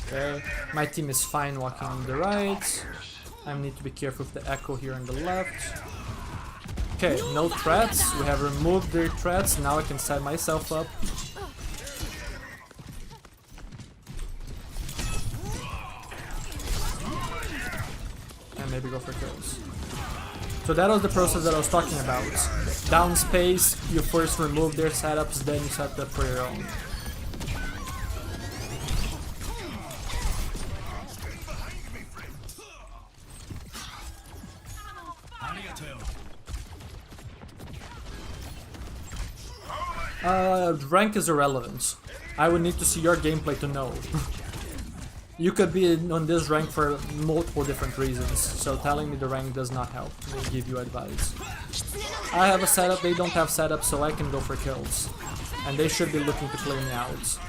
Okay, my team is fine walking on the right. I need to be careful with the Echo here on the left. Okay, no threats. We have removed their threats. Now I can set myself up. And maybe go for kills. So that was the process that I was talking about. Down space, you first remove their setups, then you set up for your own. Rank is irrelevant. I would need to see your gameplay to know. You could be on this rank for multiple different reasons, so telling me the rank does not help me give you advice. I have a setup, they don't have setup, so I can go for kills. And they should be looking to clear me out.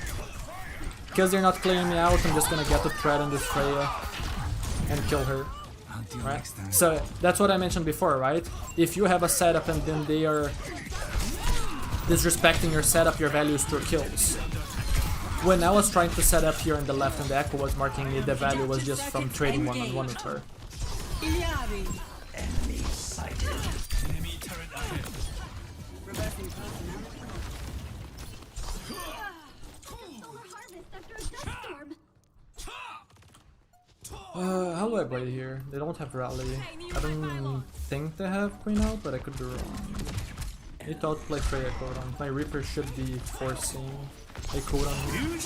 Because they're not clearing me out, I'm just gonna get the thread on this Freya and kill her. Right? So that's what I mentioned before, right? If you have a setup and then they are disrespecting your setup, your value is through kills. When I was trying to set up here on the left and the echo was marking me, the value was just from trading one-on-one with her. Enemy sighted. Enemy turret ahead. How do I play here? They don't have rally. I don't think they have Queen out, but I could be wrong. They thought play Freya cooldown. My Reaper should be forcing a cooldown here.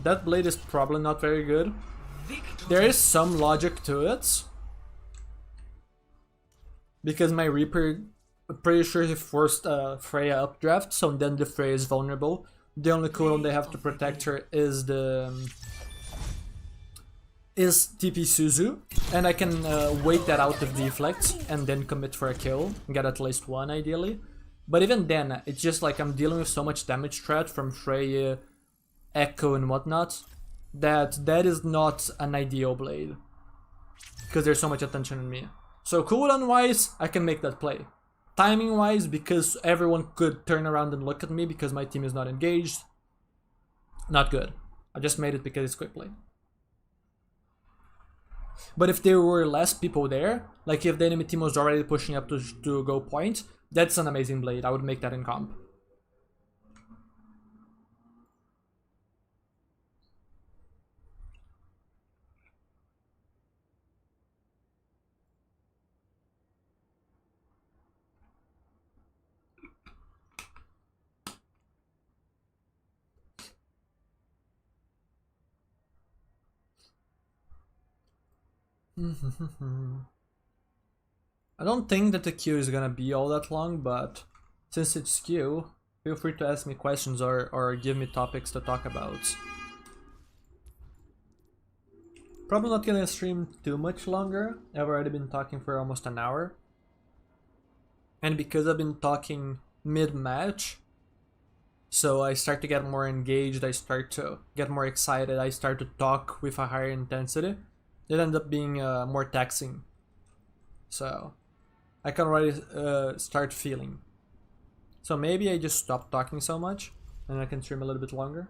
That blade is probably not very good. There is some logic to it. Because my Reaper, I'm pretty sure he forced Freya updraft, so then the Freya is vulnerable. The only cooldown they have to protect her is TP Suzu, and I can wait that out of deflect and then commit for a kill, get at least one ideally. But even then, it's just like I'm dealing with so much damage threat from Freya, Echo and whatnot, that is not an ideal blade. Because there's so much attention on me. So cooldown wise, I can make that play. Timing wise, because everyone could turn around and look at me because my team is not engaged, not good. I just made it because it's quick play. But if there were less people there, like if the enemy team was already pushing up to go point, that's an amazing blade. I would make that in comp. I don't think that the queue is gonna be all that long, but since it's queue, feel free to ask me questions or give me topics to talk about. Probably not gonna stream too much longer. I've already been talking for almost an hour. And because I've been talking mid-match, so I start to get more engaged, I start to get more excited, I start to talk with a higher intensity. It ends up being more taxing. So I can already start feeling. So maybe I just stop talking so much and I can stream a little bit longer.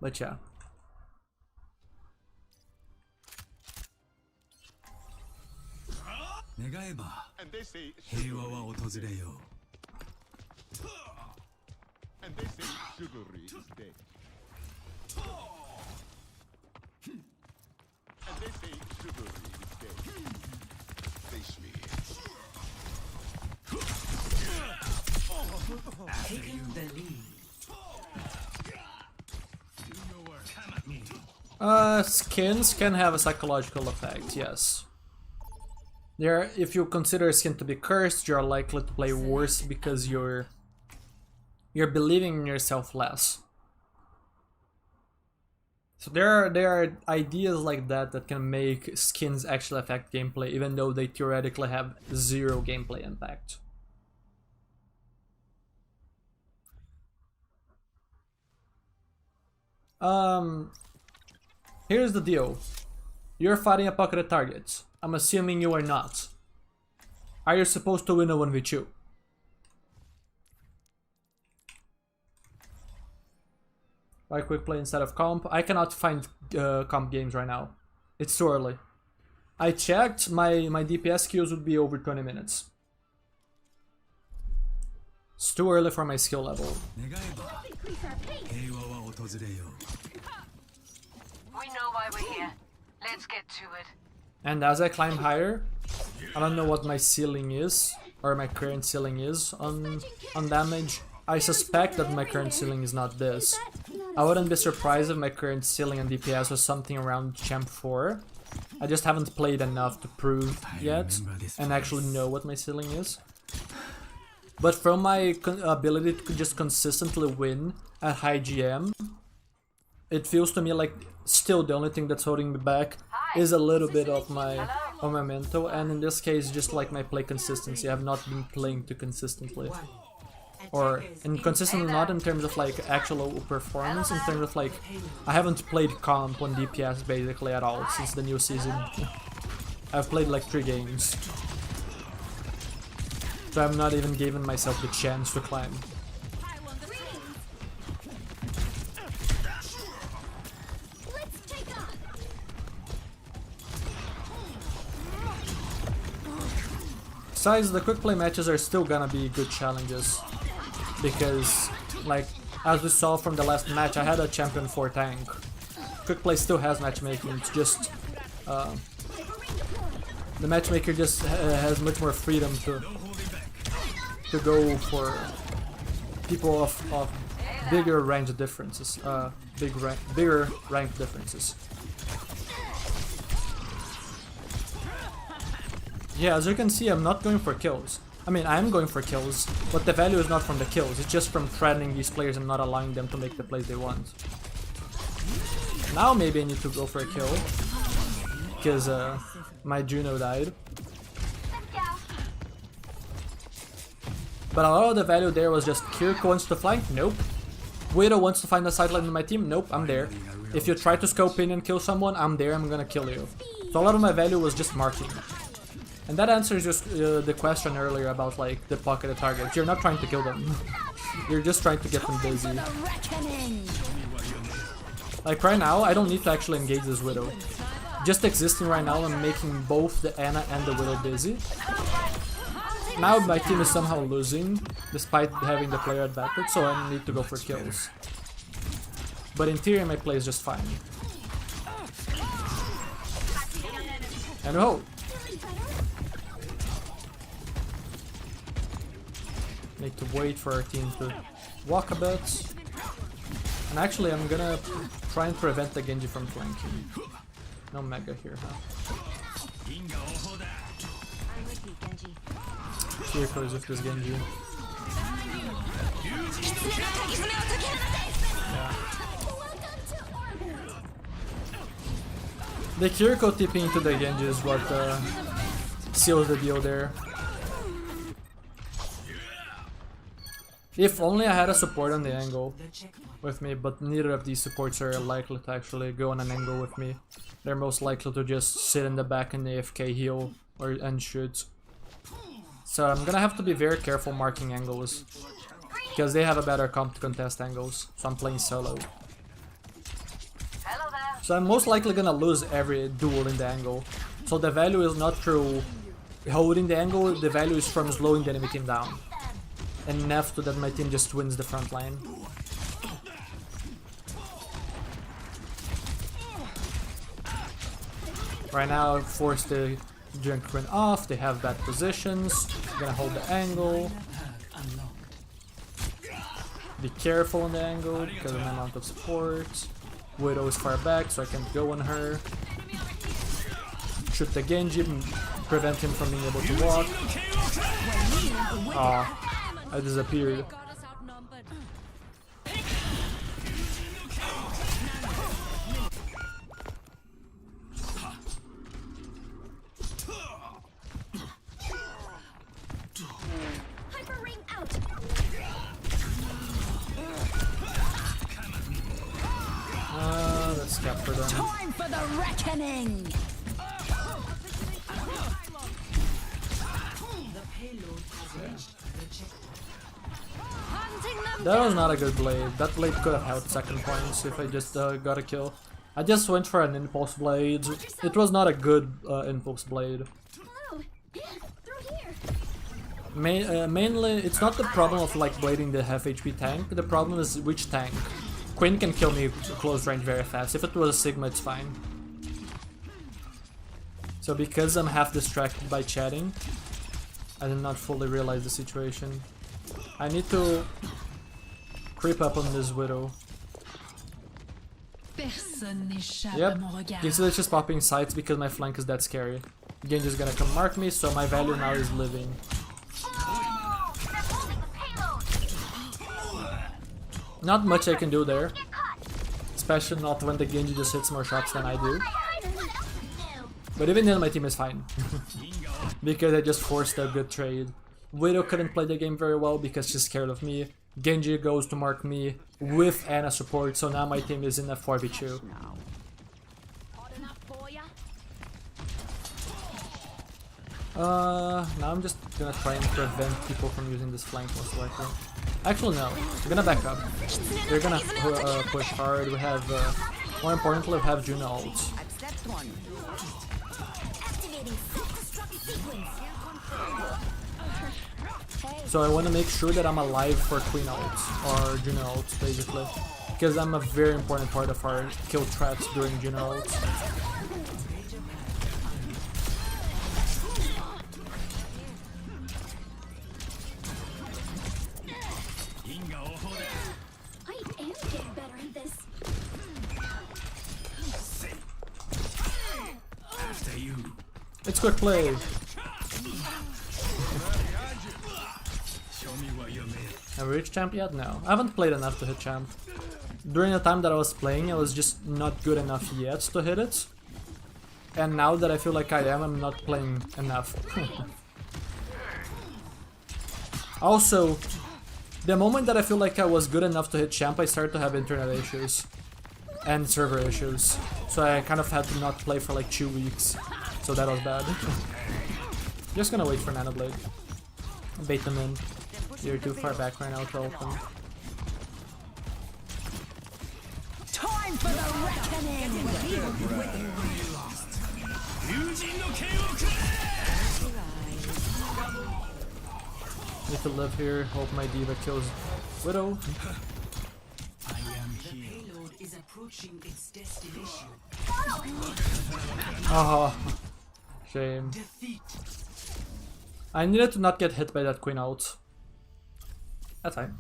But yeah. And they say chivalry is dead. And they say chivalry is dead. Face me. Taking the lead. Skins can have a psychological effect, yes. If you consider a skin to be cursed, you're likely to play worse because you're believing in yourself less. So there are ideas like that that can make skins actually affect gameplay, even though they theoretically have zero gameplay impact. Here's the deal. You're fighting a pocketed target. I'm assuming you are not. Are you supposed to win a 1v2? Why quick play instead of comp? I cannot find comp games right now. It's too early. I checked, my DPS queues would be over 20 minutes. It's too early for my skill level. We know why we're here. Let's get to it. And as I climb higher, I don't know what my ceiling is, or my current ceiling is on damage, I suspect that my current ceiling is not this. I wouldn't be surprised if my current ceiling on DPS was something around Champ 4. I just haven't played enough to prove yet and actually know what my ceiling is. But from my ability to just consistently win at high GM, it feels to me like still the only thing that's holding me back is a little bit of my mental, and in this case just like my play consistency. I have not been playing too consistently. Or inconsistently not in terms of like actual performance, in terms of like I haven't played comp on DPS basically at all since the new season. I've played like 3 games. So I'm not even giving myself the chance to climb. Besides, the quick play matches are still gonna be good challenges. Because, like, as we saw from the last match, I had a champion 4 tank. Quick play still has matchmaking, it's just... the matchmaker just has much more freedom to go for people of bigger range differences, bigger rank differences. Yeah, as you can see, I'm not going for kills. I mean, I am going for kills, but the value is not from the kills, it's just from threatening these players and not allowing them to make the plays they want. Now maybe I need to go for a kill, because my Juno died. But a lot of the value there was just Kiriko wants to flank? Nope. Widow wants to find a sideline in my team? Nope, I'm there. If you try to scope in and kill someone, I'm there, I'm gonna kill you. So a lot of my value was just marking. And that answers just the question earlier about like the pocketed targets. You're not trying to kill them. You're just trying to get them busy. Like right now, I don't need to actually engage this Widow. Just existing right now, I'm making both the Ana and the Widow busy. Now my team is somehow losing, despite having the player advantage, so I need to go for kills. But in theory, my play is just fine. And oh! Need to wait for our team to walk a bit. And actually I'm gonna try and prevent the Genji from flanking. No Mega here, huh? Here goes with this Genji. Yeah. The Kiriko tipping into the Genji is what seals the deal there. If only I had a support on the angle with me, but neither of these supports are likely to actually go on an angle with me. They're most likely to just sit in the back and AFK heal and shoot. So I'm gonna have to be very careful marking angles, because they have a better comp to contest angles, so I'm playing solo. So I'm most likely gonna lose every duel in the angle. So the value is not through holding the angle, the value is from slowing the enemy team down. Enough so that my team just wins the front line. Right now, force the Junk Queen off, they have bad positions, gonna hold the angle. Be careful on the angle because of the amount of support. Widow is far back, so I can't go on her. Shoot the Genji, prevent him from being able to walk. Aw. I disappeared. Let's capture them. Time for the reckoning. That was not a good blade. That blade could have held second points if I just got a kill. I just went for an impulse blade. It was not a good impulse blade. Mainly, it's not the problem of like blading the half HP tank. The problem is which tank. Quinn can kill me close range very fast. If it was a Sigma, it's fine. So because I'm half distracted by chatting, I did not fully realize the situation. I need to creep up on this Widow. Personne n'échappe à Yep, mon you regard. can see that's just popping sights because my flank is that scary. Genji's gonna come mark me, so my value now is living. Not much I can do there. Especially not when the Genji just hits more shots than I do. But even then my team is fine. Because I just forced a good trade. Widow couldn't play the game very well because she's scared of me. Genji goes to mark me with Ana support, so now my team is in a 4v2. Now I'm just gonna try and prevent people from using this flank most likely. Actually no, we're gonna back up. They're gonna push hard, we have, more importantly we have Juno ults. So I want to make sure that I'm alive for Queen ults, or Juno ults basically. Because I'm a very important part of our kill traps during Juno ults. I am getting better at this. After you. It's quick play! Show me what you're made. Have we reached champ yet? No. I haven't played enough to hit champ. During the time that I was playing, I was just not good enough yet to hit it. And now that I feel like I am, I'm not playing enough. Also, the moment that I feel like I was good enough to hit champ, I started to have internet issues. And server issues. So I kind of had to not play for like 2 weeks. So that was bad. Just gonna wait for Nanoblade. Bait them in. You're too far back right now to ult them. Time for the reckoning! Need to live here, hope my diva kills Widow. I am The here. payload is approaching its destination. Oh, shame. Defeat. I needed to not get hit by that Queen ult. That's fine.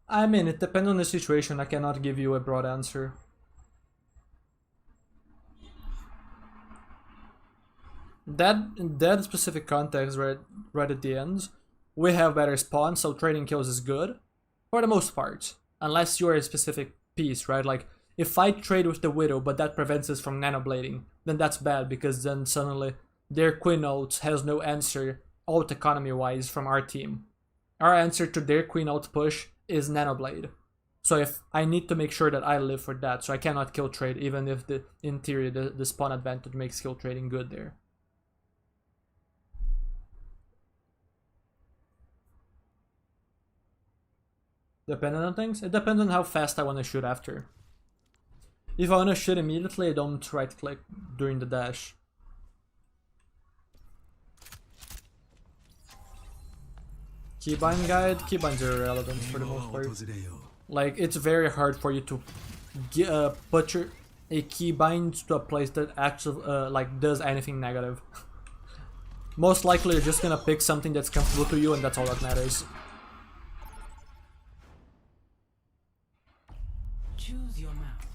I mean, it depends on the situation, I cannot give you a broad answer. In that specific context, right at the end, we have better spawns, so trading kills is good. For the most part. Unless you're a specific piece, right? Like, if I trade with the Widow, but that prevents us from nanoblading, then that's bad, because then suddenly their Queen ult has no answer, ult economy-wise, from our team. Our answer to their Queen ult push is nanoblade. So if I need to make sure that I live for that, so I cannot kill trade, even if in theory the spawn advantage makes kill trading good there. Depending on things? It depends on how fast I want to shoot after. If I want to shoot immediately, I don't right click during the dash. Keybind guide? Keybinds are irrelevant for the most part. Like, it's very hard for you to put a keybind to a place that actually like does anything negative. Most likely you're just gonna pick something that's comfortable to you and that's all that matters. Choose your map.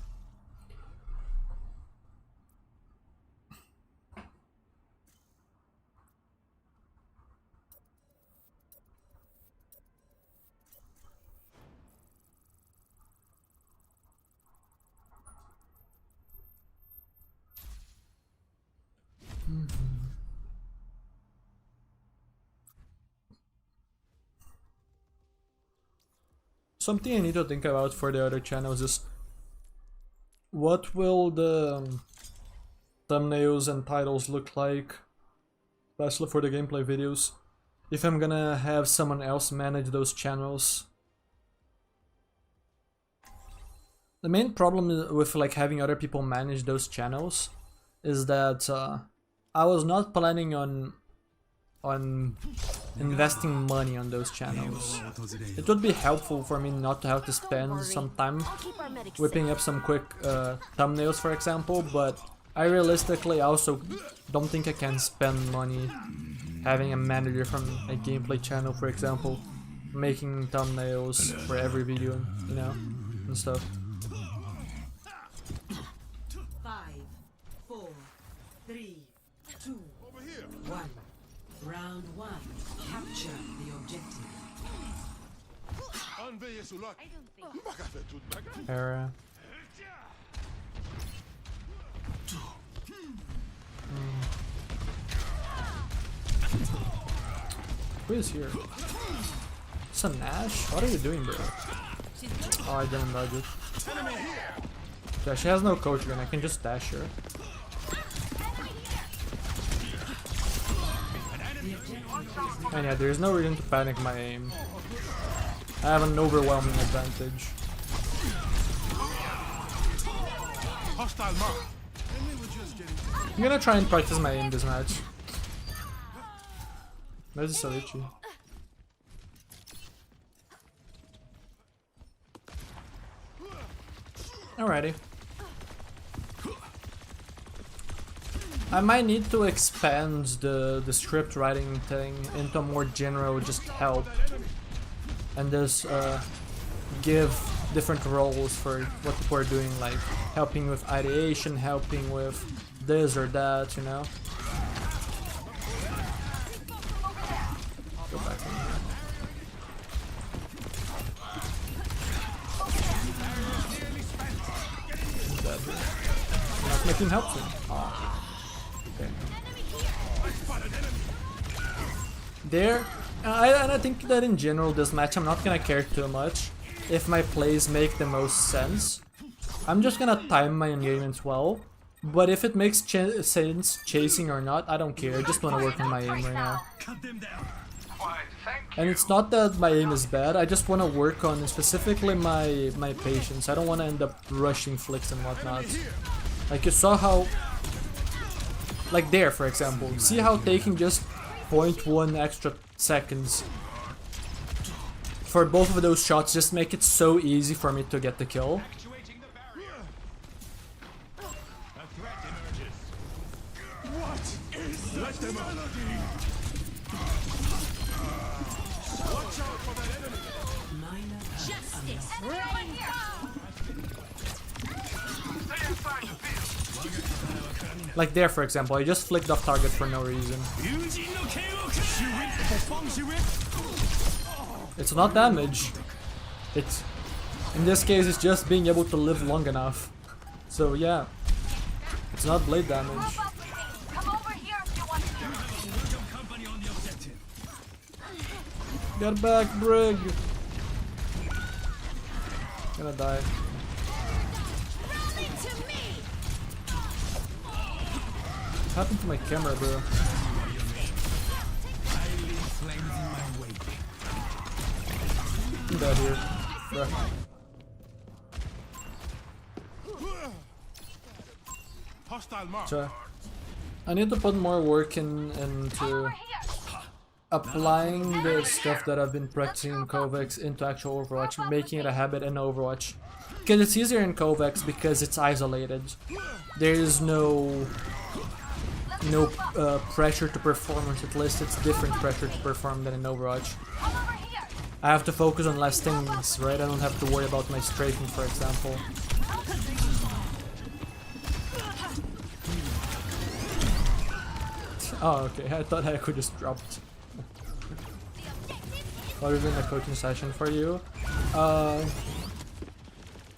Something I need to think about for the other channels is what will the thumbnails and titles look like, especially for the gameplay videos, if I'm gonna have someone else manage those channels. The main problem with like having other people manage those channels is that I was not planning on investing money on those channels. It would be helpful for me not to have to spend some time whipping up some quick thumbnails, for example, but I realistically also don't think I can spend money having a manager from a gameplay channel, for example, making thumbnails for every video, you know, and stuff. 5, 4, 3, 2, 1. Round 1. Capture the objective. Envahir sous lock. M'pas fait toute bagarre. Era. Who is here? It's a Nash? What are you doing, bro? Oh, I didn't dodge it. Yeah, she has no coach gun, I can just dash her. And yeah, there's no reason to panic my aim. I have an overwhelming advantage. Hostile mark. I'm gonna try and practice my aim this match. Where's the Salichi? Alrighty. I might need to expand the script writing thing into more general just help. And just give different roles for what people are doing, like helping with ideation, helping with this or that, you know? Go back in here. Dead. Not making help soon. Oh. Okay. There. And I think that in general this match I'm not gonna care too much if my plays make the most sense. I'm just gonna time my engagements well, but if it makes sense chasing or not, I don't care. I just wanna work on my aim right now. And it's not that my aim is bad, I just wanna work on specifically my patience. I don't wanna end up rushing flicks and whatnot. Like you saw how, like there for example, see how taking just 0.1 extra seconds for both of those shots just make it so easy for me to get the kill. Like there for example, I just flicked off target for no reason. It's not damage. It's, in this case, it's just being able to live long enough. So yeah, it's not blade damage. Get back, Brig. Gonna die. What happened to my camera, bro? I'm dead here. Bruh. Hostile mark. So, I need to put more work into applying the stuff that I've been practicing in Kovacs into actual Overwatch, making it a habit in Overwatch. Because it's easier in Kovacs because it's isolated. There is no pressure to performance, at least it's different pressure to perform than in Overwatch. I have to focus on less things, right? I don't have to worry about my strafing, for example. Oh, okay, I thought I could just drop it. Other than a coaching session for you. A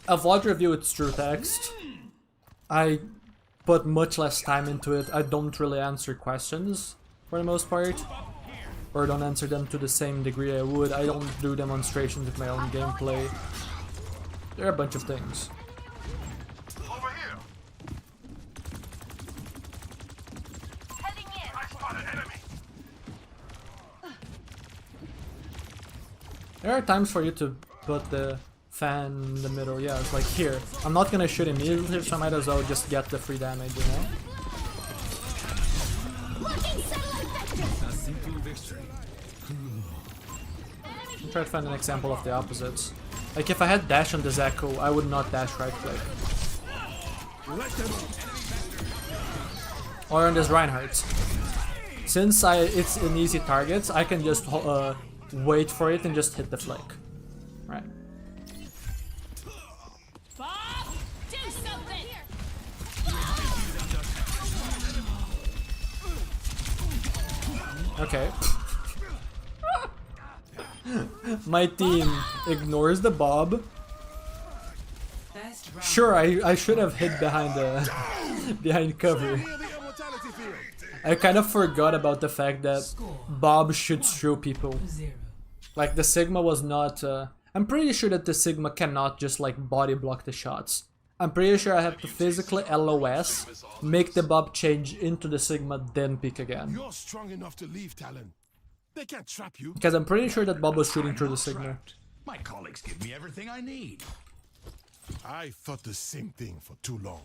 VOD review with true text. I put much less time into it. I don't really answer questions for the most part, or don't answer them to the same degree I would. I don't do demonstrations with my own gameplay. There are a bunch of things. Over here. Heading in. I spot an enemy. There are times for you to put the fan in the middle. Yeah, it's like here. I'm not gonna shoot immediately, so I might as well just get the free damage, you know? I'll try to find an example of the opposites. Like if I had dash on this Echo, I would not dash right click. Or on this Reinhardt. since it's an easy target, I can just wait for it and just hit the flick. Right. Bob, do something. Okay. My team ignores the Bob. First round. Sure, I should have hid behind the behind cover. Near the immortality field. I kind of forgot about the fact that Bob shoots through people. 0. Like the Sigma was not. I'm pretty sure that the Sigma cannot just like body block the shots. I'm pretty sure I have to physically LOS, make the Bob change into the Sigma, then peek again. You're strong enough to leave, Talon. They can't trap you. Because I'm pretty sure that Bob was shooting through the Sigma. Trapped. My colleagues give me everything I need. I thought the same thing for too long.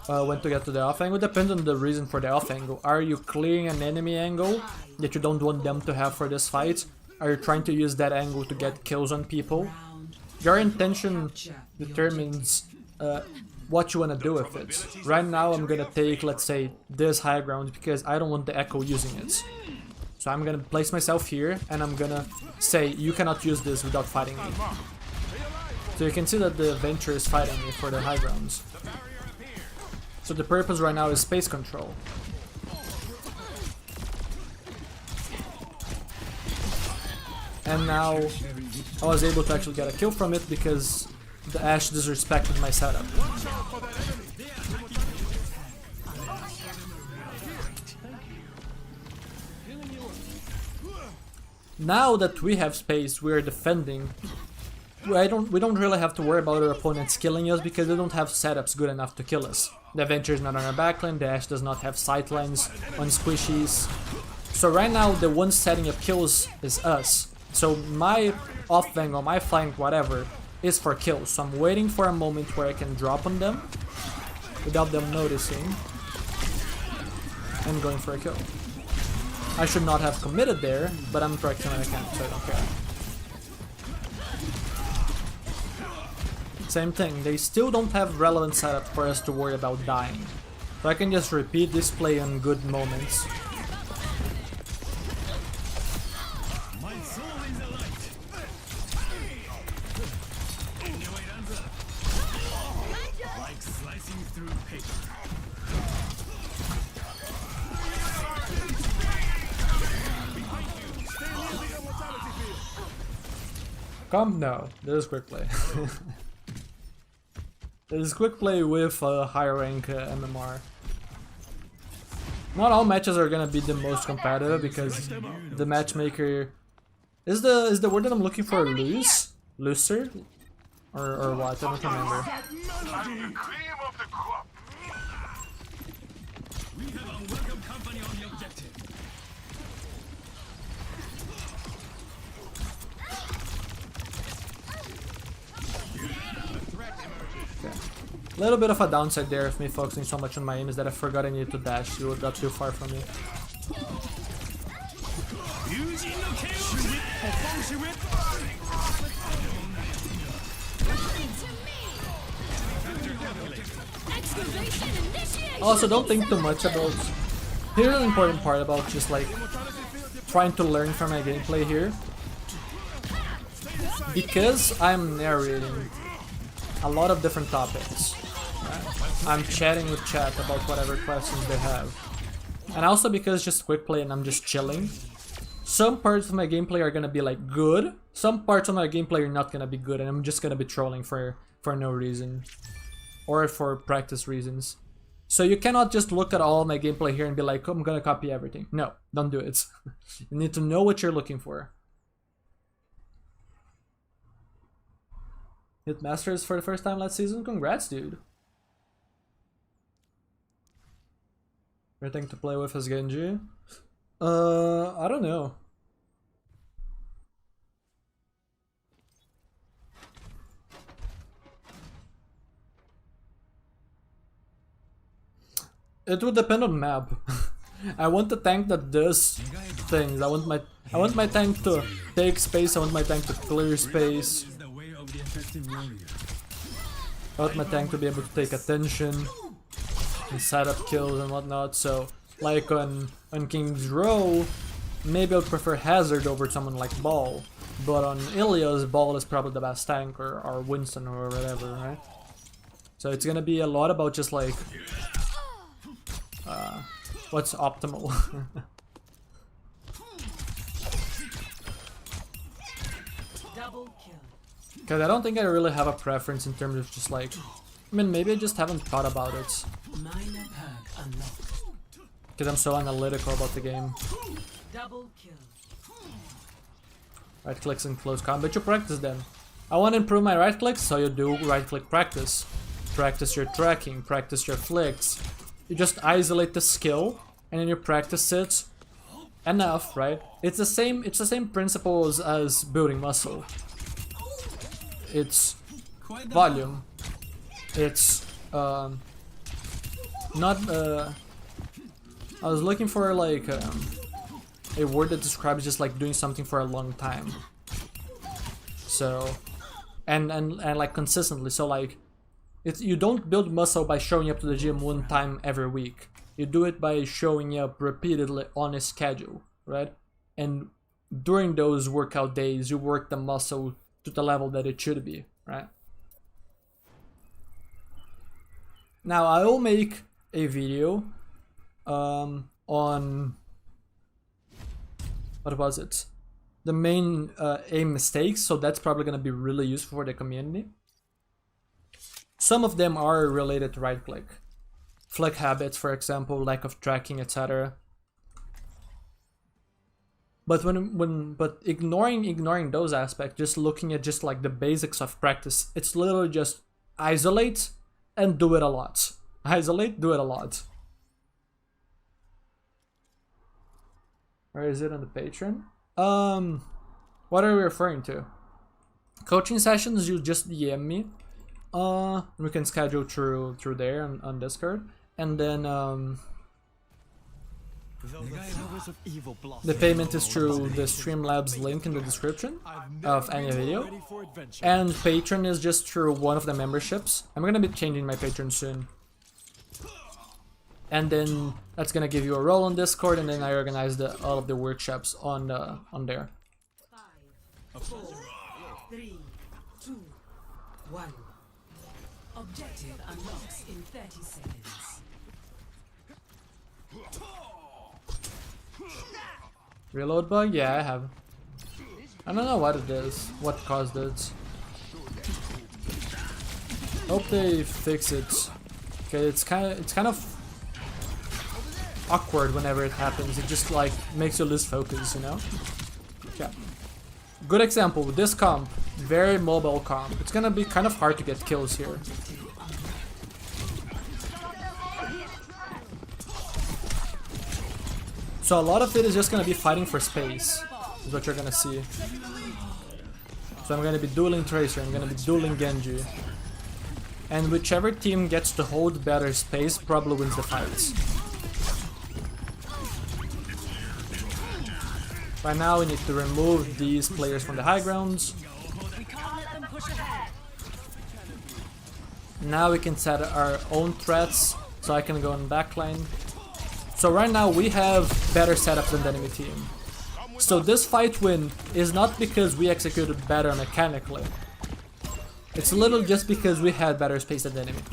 When to get to the off angle depends on the reason for the off angle. Are you clearing an enemy angle that you don't want them to have for this fight? Are you trying to use that angle to get kills on people? Round. Your intention determines what you want to do with it. Right now I'm gonna take, let's say, this high ground because I don't want the echo using it. So I'm gonna place myself here and I'm gonna say you cannot use this without fighting me. So you can see that the Venture is fighting me for the high grounds. So the purpose right now is space control. And now I was able to actually get a kill from it because the Ashe disrespected my setup. Now that we have space, we are defending. We don't really have to worry about our opponents killing us because they don't have setups good enough to kill us. The Venture is not on our backline, the Ashe does not have sightlines on squishies. So right now the one setting up kills is us. So my off angle, my flank, whatever, is for kills. So I'm waiting for a moment where I can drop on them without them noticing and going for a kill. I should not have committed there, but I'm correcting when I can, so I don't care. Same thing, they still don't have relevant setup for us to worry about dying. So I can just repeat this play on good moments. My soul is alight. Like slicing through paper. Come? No, this is quick play. This is quick play with higher rank MMR. Not all matches are gonna be the most competitive because the matchmaker is the word that I'm looking for loose? Looser? Or what? I don't remember. We have unwelcome company on the objective. A little bit of a downside there of me focusing so much on my aim is that I forgot I needed to dash. You got too far from me. Also, don't think too much about... Here's an important part about just like trying to learn from my gameplay here. Because I'm narrating a lot of different topics. I'm chatting with chat about whatever questions they have. And also because it's just quick play and I'm just chilling. Some parts of my gameplay are gonna be like good, some parts of my gameplay are not gonna be good and I'm just gonna be trolling for no reason. Or for practice reasons. So you cannot just look at all my gameplay here and be like, oh, I'm gonna copy everything. No, don't do it. You need to know what you're looking for. Hit Masters for the first time last season? Congrats, dude. Everything to play with is Genji? I don't know. It would depend on map. I want a tank that does things. I want my tank to take space, I want my tank to clear space. I want my tank to be able to take attention. and setup kills and whatnot. So like on King's Row, maybe I'll prefer Hazard over someone like Ball. But on Ilios, Ball is probably the best tank, or Winston or whatever, right? So it's gonna be a lot about just like what's optimal. Double kill. Because I don't think I really have a preference in terms of just like, I mean, maybe I just haven't thought about it. Minor perk unlocked. Because I'm so analytical about the game. Double kill. Right clicks in close combat, you practice them. I want to improve my right clicks, so you do right click practice. Practice your tracking, practice your flicks. You just isolate the skill, and then you practice it enough, right? It's the same principles as building muscle. It's volume. It's not I was looking for like a word that describes just like doing something for a long time. So and like consistently. So like you don't build muscle by showing up to the gym one time every week. You do it by showing up repeatedly on a schedule, right? And during those workout days, you work the muscle to the level that it should be, right? Now I will make a video on what was it? The main aim mistakes, so that's probably gonna be really useful for the community. Some of them are related to right click. Flick habits, for example, lack of tracking, etc. But but ignoring those aspects, just looking at just like the basics of practice, it's literally just isolate and do it a lot. Isolate, do it a lot. Where is it on the Patreon? What are we referring to? Coaching sessions, you just DM me. We can schedule through there on Discord, and then the payment is through the Streamlabs link in the description of any video, and Patreon is just through one of the memberships. I'm gonna be changing my Patreon soon, and then that's gonna give you a role on Discord, and then I organize all of the workshops on there. 5, 4, 3, 2, 1. Objective unlocks in 30 seconds. Reload bug? Yeah, I have. I don't know what it is, what caused it. Hope they fix it. Okay, it's kind of awkward whenever it happens. It just like makes you lose focus, you know? Yeah. Good example, this comp, very mobile comp. It's gonna be kind of hard to get kills here. So a lot of it is just gonna be fighting for space, is what you're gonna see. So I'm gonna be dueling Tracer, I'm gonna be dueling Genji. And whichever team gets to hold better space probably wins the fights. Right now we need to remove these players from the high grounds. Now we can set our own threats, so I can go in backline. So right now we have better setup than the enemy team. So this fight win is not because we executed better mechanically. It's literally just because we had better space than the enemy.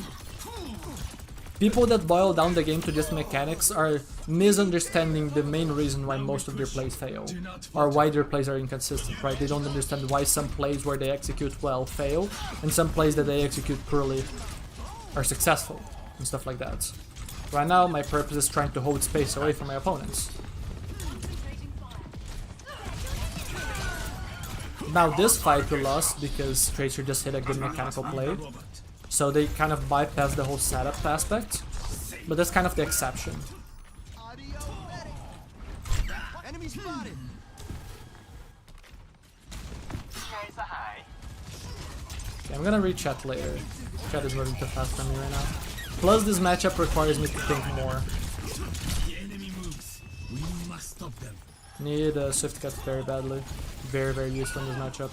People that boil down the game to just mechanics are misunderstanding the main reason why most of their plays fail, or why their plays are inconsistent, right? They don't understand why some plays where they execute well fail, and some plays that they execute poorly are successful, and stuff like that. Right now, my purpose is trying to hold space away from my opponents. Now this fight we lost because Tracer just hit a good mechanical play. So they kind of bypass the whole setup aspect, but that's kind of the exception. Okay, I'm gonna read chat later. Chat is moving too fast for me right now. Plus this matchup requires me to think more. Need a Swift Cut very badly. Very, very useful in this matchup.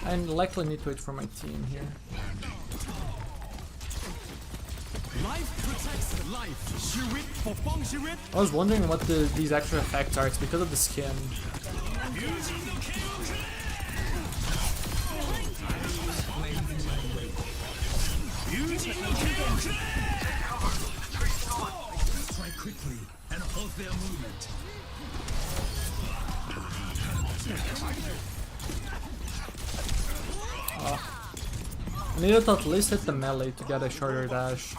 I likely need to wait for my team here. Life protects life. Shirit for Feng Shirit. I was wondering what these extra effects are. It's because of the skin. Strike quickly and halt their movement. I needed to at least hit the melee to get a shorter dash.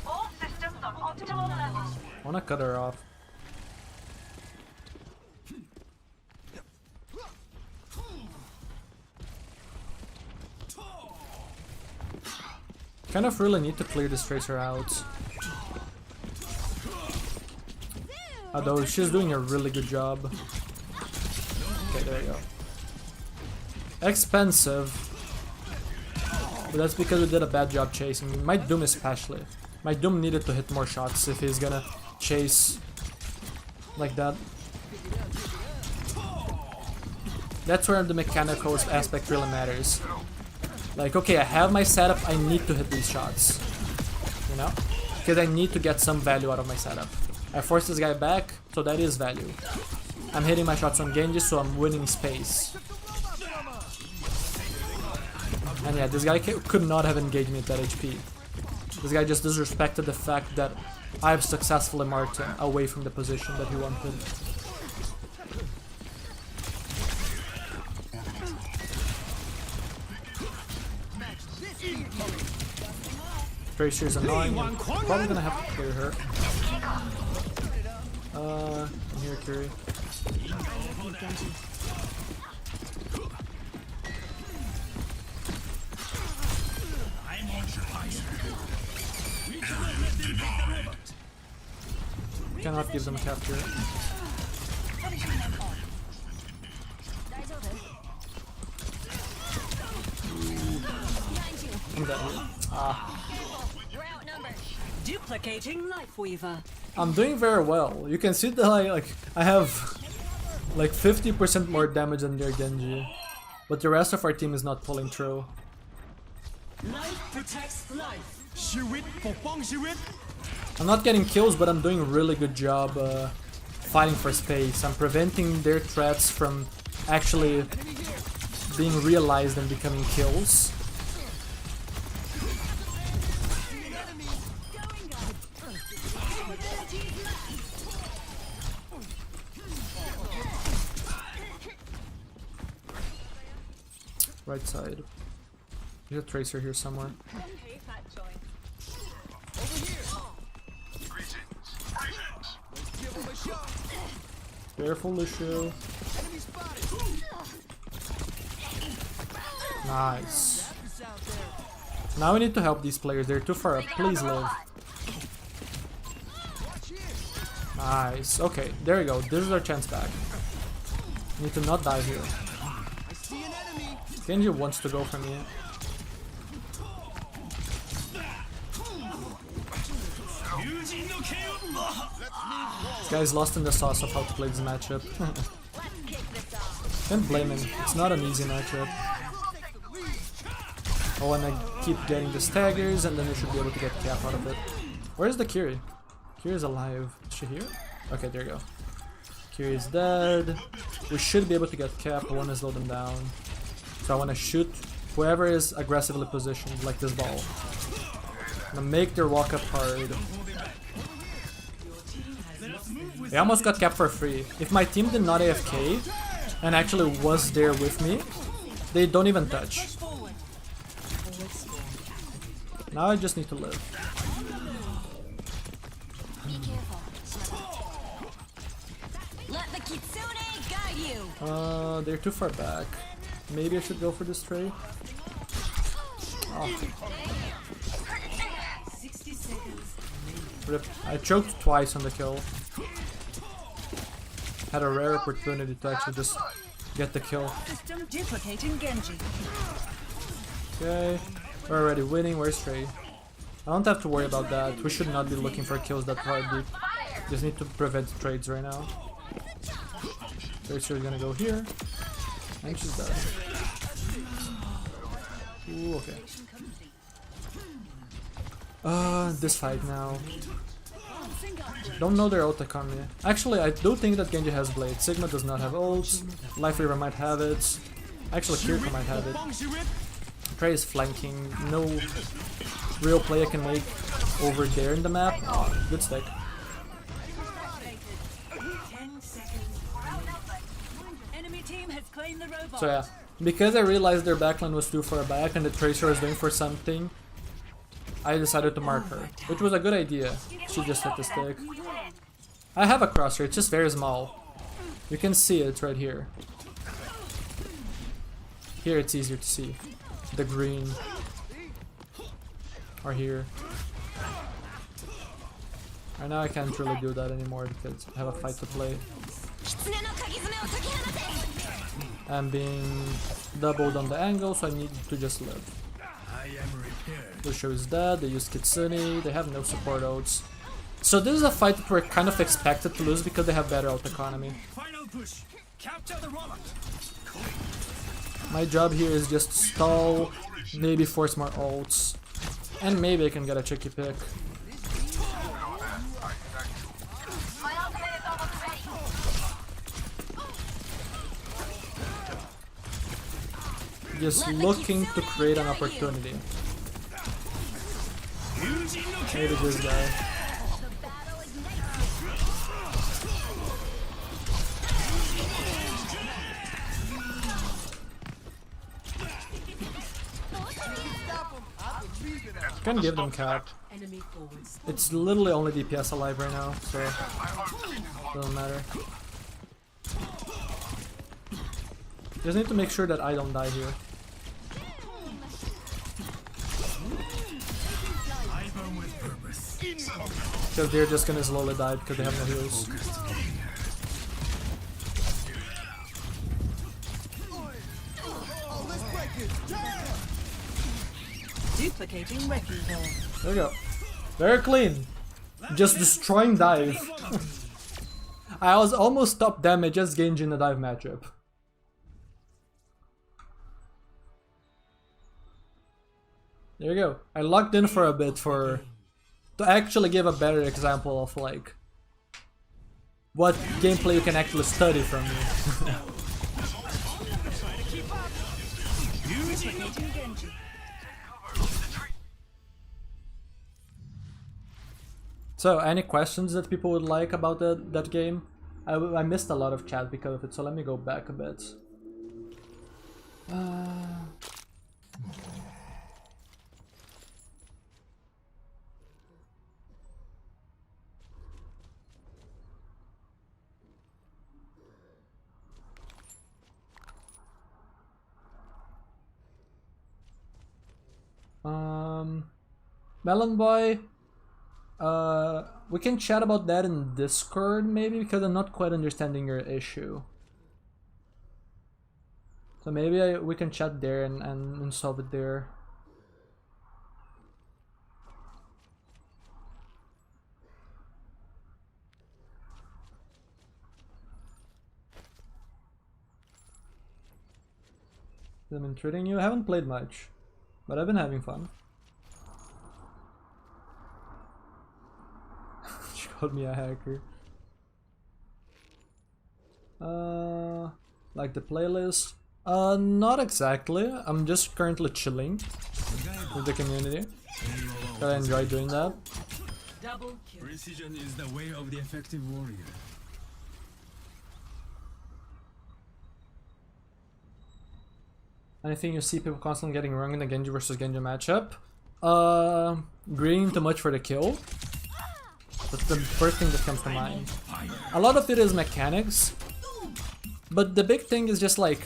All systems on optimal level. I wanna cut her off. Kind of really need to clear this Tracer out. Although she's doing a really good job. Okay, there you go. Expensive. But that's because we did a bad job chasing. My Doom especially. My Doom needed to hit more shots if he's gonna chase like that. That's where the mechanical aspect really matters. Like, okay, I have my setup, I need to hit these shots. You know? Because I need to get some value out of my setup. I forced this guy back, so that is value. I'm hitting my shots on Genji, so I'm winning space. And yeah, this guy could not have engaged me at that HP. This guy just disrespected the fact that I've successfully marked him away from the position that he wanted. Tracer is annoying. I'm probably gonna have to clear her. I'm here, Curie. Cannot give them capture. I'm dead here. Ah. Duplicating Life Weaver. I'm doing very well. You can see that I have like 50% more damage than their Genji. But the rest of our team is not pulling through. Life protects life. Shirit for Feng Shirit. I'm not getting kills, but I'm doing a really good job fighting for space. I'm preventing their threats from actually being realized and becoming kills. Right side. There's a Tracer here somewhere. Careful, Lucio. Nice. Now we need to help these players. They're too far up. Please live. Nice. Okay, there we go. This is our chance back. Need to not die here. Genji wants to go for me. This guy's lost in the sauce of how to play this matchup. Can't blame him. It's not an easy matchup. Oh, and I keep getting the staggers, and then we should be able to get cap out of it. Where's the Kiri? Kiri's alive. Is she here? Okay, there you go. Kiri's dead. We should be able to get cap. I want to slow them down. So I want to shoot whoever is aggressively positioned, like this ball. I'm gonna make their walk up hard. I almost got capped for free. If my team did not AFK and actually was there with me, they don't even touch. Now I just need to live. Be careful. Let the Kitsune guide you. They're too far back. Maybe I should go for this trade. Oh. 60 seconds. Rip. I choked twice on the kill. Had a rare opportunity to actually just get the kill. System duplicating Genji. Okay, we're already winning. Where's Trey? I don't have to worry about that. We should not be looking for kills that far deep. Just need to prevent trades right now. Tracer's gonna go here. And she's dead. Ooh, okay. This fight now. Don't know their ult economy. Actually, I do think that Genji has Blade. Sigma does not have ult. Life Reaver might have it. Actually, Kiriko might have it. Trey is flanking. No real play I can make over there in the map. Good stack. 10 seconds. Enemy team has claimed the robot. So yeah, because I realized their backline was too far back and the Tracer was going for something, I decided to mark her, which was a good idea. She just hit the stick. I have a crosshair, it's just very small. You can see it right here. Here it's easier to see. The green. Or here. Right now I can't really do that anymore because I have a fight to play. I'm being doubled on the angle, so I need to just live. Lucio is dead, they use Kitsune, they have no support ults. So this is a fight that we're kind of expected to lose because they have better ult economy. Final push. Capture the robot. My job here is just stall, maybe force more ults, and maybe I can get a tricky pick. My ultimate is almost ready. Just looking to create an opportunity. Maybe this guy. Can give them cap. Enemy forwards. It's literally only DPS alive right now, so doesn't matter. Just need to make sure that I don't die here. Because they're just gonna slowly die because they have no heals. Duplicating wrecking ball. There we go. Very clean. Just destroying dive. I was almost top damage just Genji in the dive matchup. There you go. I locked in for a bit to actually give a better example of like what gameplay you can actually study from me. Duplicating Genji. So, any questions that people would like about that game? I missed a lot of chat because of it, so let me go back a bit. Melon Boy, we can chat about that in Discord maybe, because I'm not quite understanding your issue. So maybe we can chat there and solve it there. I'm intruding you? I haven't played much, but I've been having fun. She called me a hacker. Like the playlist? Not exactly. I'm just currently chilling with the community. I enjoy doing that. Double kill. Precision is the way of the effective warrior. Anything you see people constantly getting wrong in the Genji versus Genji matchup? Greeting too much for the kill. That's the first thing that comes to mind. A lot of it is mechanics, but the big thing is just like,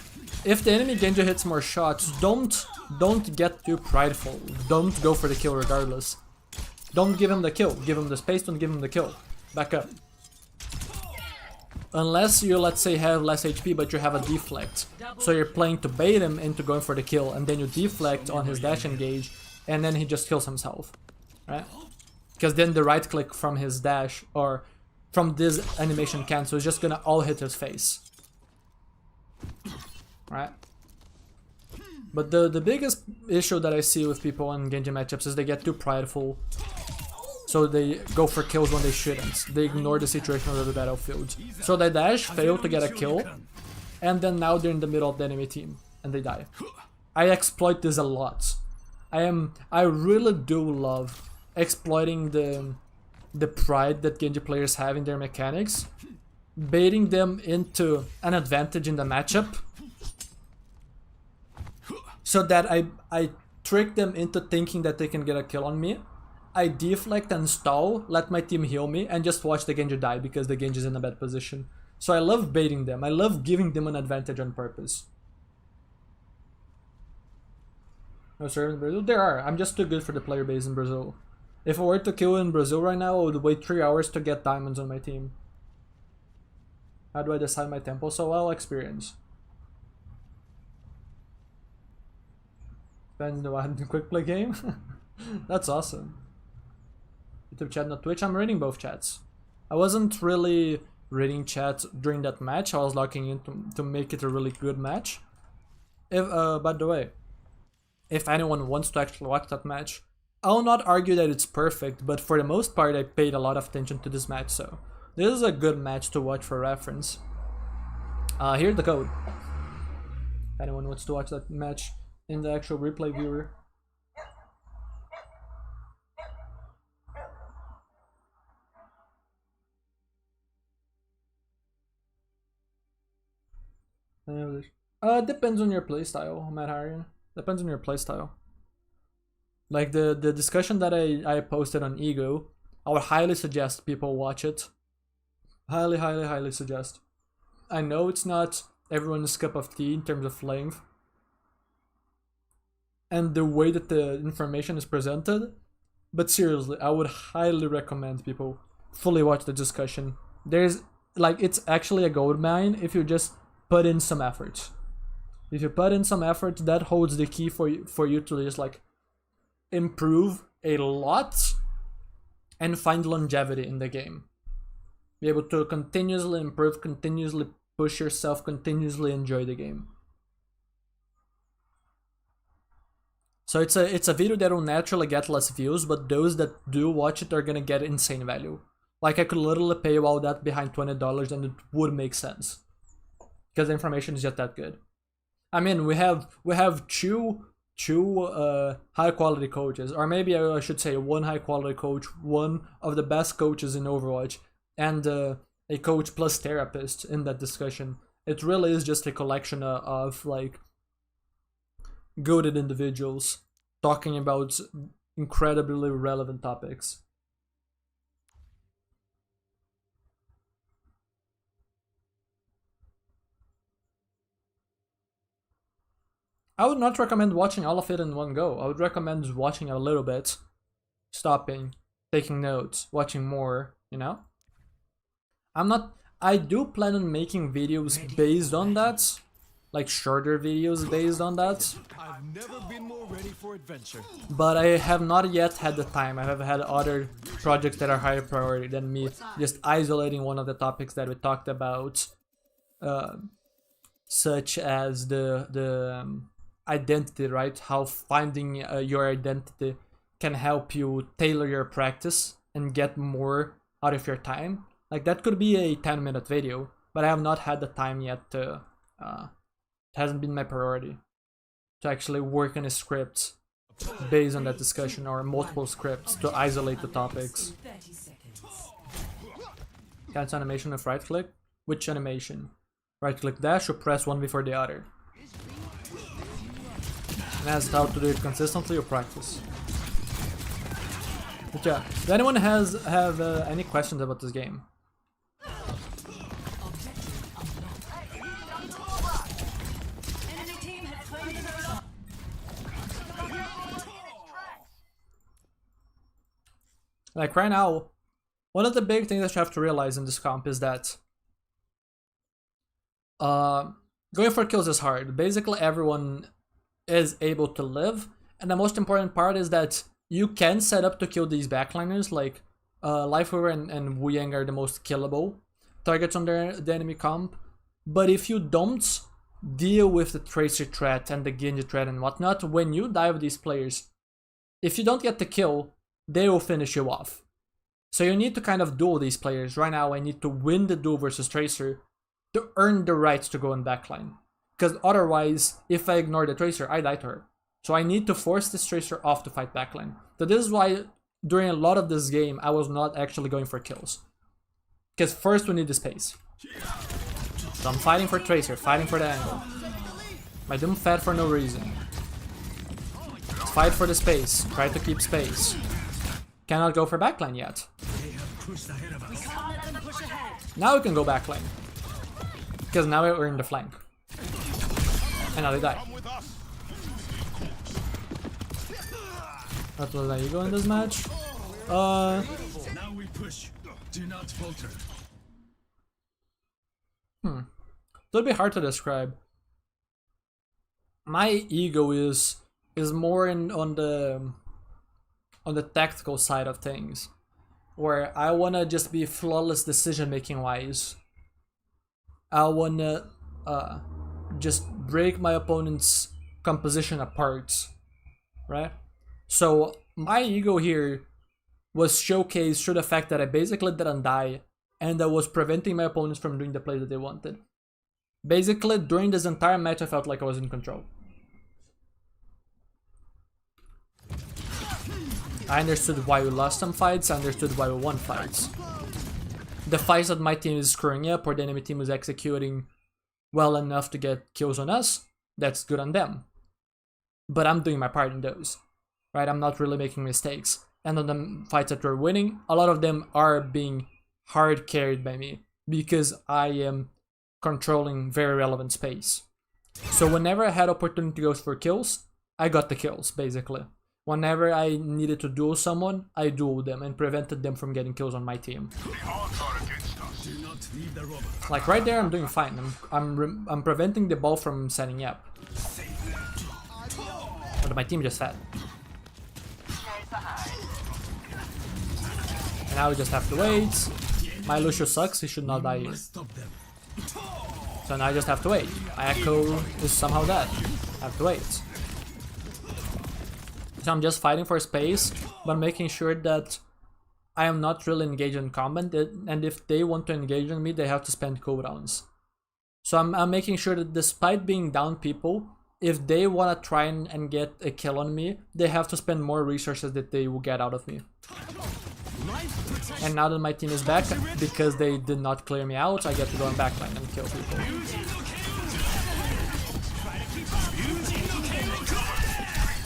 if the enemy Genji hits more shots, don't get too prideful. Don't go for the kill regardless. Don't give him the kill. Give him the space, don't give him the kill. Back up. Unless you, let's say, have less HP but you have a deflect. So you're playing to bait him into going for the kill, and then you deflect on his dash engage, and then he just kills himself. Right? Because then the right click from his dash, or from this animation cancel, is just gonna all hit his face. right? But the biggest issue that I see with people in Genji matchups is they get too prideful. So they go for kills when they shouldn't. They ignore the situation of the battlefield. So they dash, fail to get a kill, and then now they're in the middle of the enemy team and they die. I exploit this a lot. I really do love exploiting the pride that Genji players have in their mechanics, baiting them into an advantage in the matchup, so that I trick them into thinking that they can get a kill on me. I deflect and stall, let my team heal me, and just watch the Genji die because the Genji is in a bad position. So I love baiting them. I love giving them an advantage on purpose. No server in Brazil? There are. I'm just too good for the player base in Brazil. If I were to kill in Brazil right now, I would wait 3 hours to get diamonds on my team. How do I decide my tempo? So well, experience. Depends on the quick play game. That's awesome. YouTube chat, not Twitch. I'm reading both chats. I wasn't really reading chat during that match. I was locking in to make it a really good match. If by the way, if anyone wants to actually watch that match, I'll not argue that it's perfect, but for the most part I paid a lot of attention to this match, so this is a good match to watch for reference. Here's the code. If anyone wants to watch that match in the actual replay viewer. Depends on your playstyle, Matt Harrion. Depends on your playstyle. Like the discussion that I posted on Ego, I would highly suggest people watch it. Highly suggest. I know it's not everyone's cup of tea in terms of length and the way that the information is presented, but seriously, I would highly recommend people fully watch the discussion. There's like, it's actually a gold mine if you just put in some effort. If you put in some effort, that holds the key for you to just like improve a lot and find longevity in the game. Be able to continuously improve, continuously push yourself, continuously enjoy the game. So it's a video that will naturally get less views, but those that do watch it are gonna get insane value. Like I could literally pay all that behind $20 and it would make sense. Because the information is just that good. I mean, we have two high quality coaches, or maybe I should say one high quality coach, one of the best coaches in Overwatch, and a coach plus therapist in that discussion. It really is just a collection of like goated individuals talking about incredibly relevant topics. I would not recommend watching all of it in one go. I would recommend watching a little bit, stopping, taking notes, watching more, you know? I do plan on making videos based on that, like shorter videos based on that. I've never been more ready for adventure. But I have not yet had the time. I have had other projects that are higher priority than me just isolating one of the topics that we talked about, such as the identity, right? How finding your identity can help you tailor your practice and get more out of your time. Like that could be a 10-minute video, but I have not had the time yet to, it hasn't been my priority to actually work on a script based on that discussion, or multiple scripts to isolate the topics. 30 seconds. Cancel animation with right click? Which animation? Right click dash or press one before the other? And ask how to do it consistently or practice. But yeah, does anyone have any questions about this game? Enemy team has claimed the Like right now, one of the big things that you have to realize in this comp is that going for kills is hard. Basically everyone is able to live, and the most important part is that you can set up to kill these backliners. Like Lifeweaver and Wu Yang are the most killable targets on the enemy comp, but if you don't deal with the Tracer threat and the Genji threat and whatnot, when you dive these players, if you don't get the kill, they will finish you off. So you need to kind of duel these players. Right now I need to win the duel versus Tracer to earn the right to go in backline. Because otherwise, if I ignore the Tracer, I die to her. So I need to force this Tracer off to fight backline. So this is why during a lot of this game, I was not actually going for kills. Because first we need the space. So I'm fighting for Tracer, fighting for the angle. My Doom fed for no reason. Let's fight for the space, try to keep space. Cannot go for backline yet. They have pushed ahead of us. Can't let them push ahead. Now we can go backline. Because now we're in the flank. And now they die. Come with us. That was an ego in this match. Now we push. Do not falter. It'll be hard to describe. My ego is more on the tactical side of things, where I wanna just be flawless decision making wise. I wanna just break my opponent's composition apart, right? So my ego here was showcased through the fact that I basically didn't die, and I was preventing my opponents from doing the play that they wanted. Basically, during this entire match, I felt like I was in control. I understood why we lost some fights, I understood why we won fights. The fights that my team is screwing up or the enemy team is executing well enough to get kills on us, that's good on them. But I'm doing my part in those, right? I'm not really making mistakes. And on the fights that we're winning, a lot of them are being hard carried by me because I am controlling very relevant space. So whenever I had opportunity to go for kills, I got the kills, basically. Whenever I needed to duel someone, I dueled them and prevented them from getting kills on my team. Do not leave the robber. Like right there, I'm doing fine. I'm preventing the ball from setting up. But my team just fed. And now we just have to wait. My Lucio sucks, he should not die here. Stop them. So now I just have to wait. My Echo is somehow dead. I have to wait. So I'm just fighting for space, but making sure that I am not really engaged in combat, and if they want to engage on me, they have to spend cooldowns. So I'm making sure that despite being down people, if they want to try and get a kill on me, they have to spend more resources that they will get out of me. And now that my team is back, because they did not clear me out, I get to go in backline and kill people.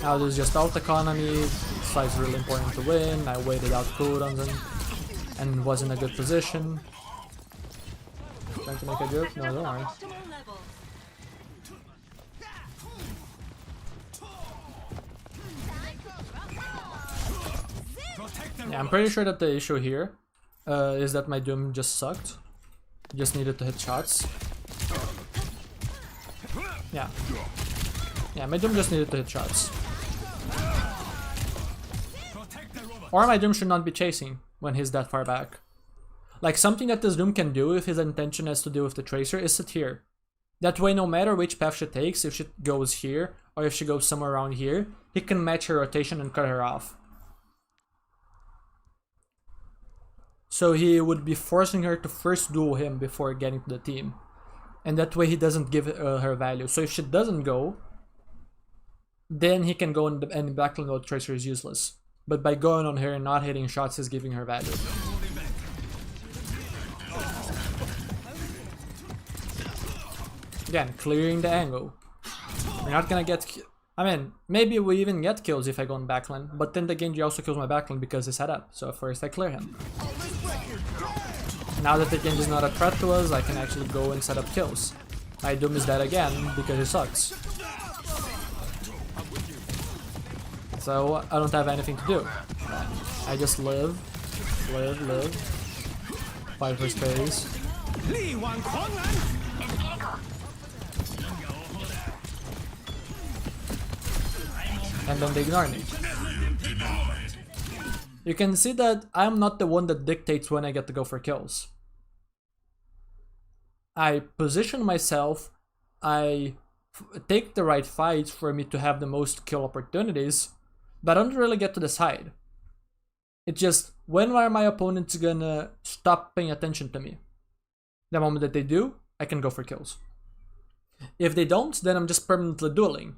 Now there's just alt economy, this fight's really important to win, I waited out cooldowns and was in a good position. Trying to make a joke? No, don't worry. Optimal level. Yeah, I'm pretty sure that the issue here is that my Doom just sucked. Just needed to hit shots. Yeah. Yeah, my Doom just needed to hit shots. Or my Doom should not be chasing when he's that far back. Like, something that this Doom can do if his intention is to deal with the Tracer is sit here. That way, no matter which path she takes, if she goes here or if she goes somewhere around here, he can match her rotation and cut her off. So he would be forcing her to first duel him before getting to the team. And that way he doesn't give her value. So if she doesn't go, then he can go in the backline while Tracer is useless. But by going on her and not hitting shots, he's giving her value. Again, clearing the angle. We're not gonna get... I mean, maybe we even get kills if I go in backline, but then the Genji also kills my backline because he's set up. So first I clear him. Now that the Genji is not a threat to us, I can actually go and set up kills. My Doom is dead again because he sucks. So I don't have anything to do. I just live. Fight for space. And then they ignore me. You can see that I'm not the one that dictates when I get to go for kills. I position myself I take the right fights for me to have the most kill opportunities, but I don't really get to decide. It's just, when are my opponents gonna stop paying attention to me? The moment that they do, I can go for kills. If they don't, then I'm just permanently dueling.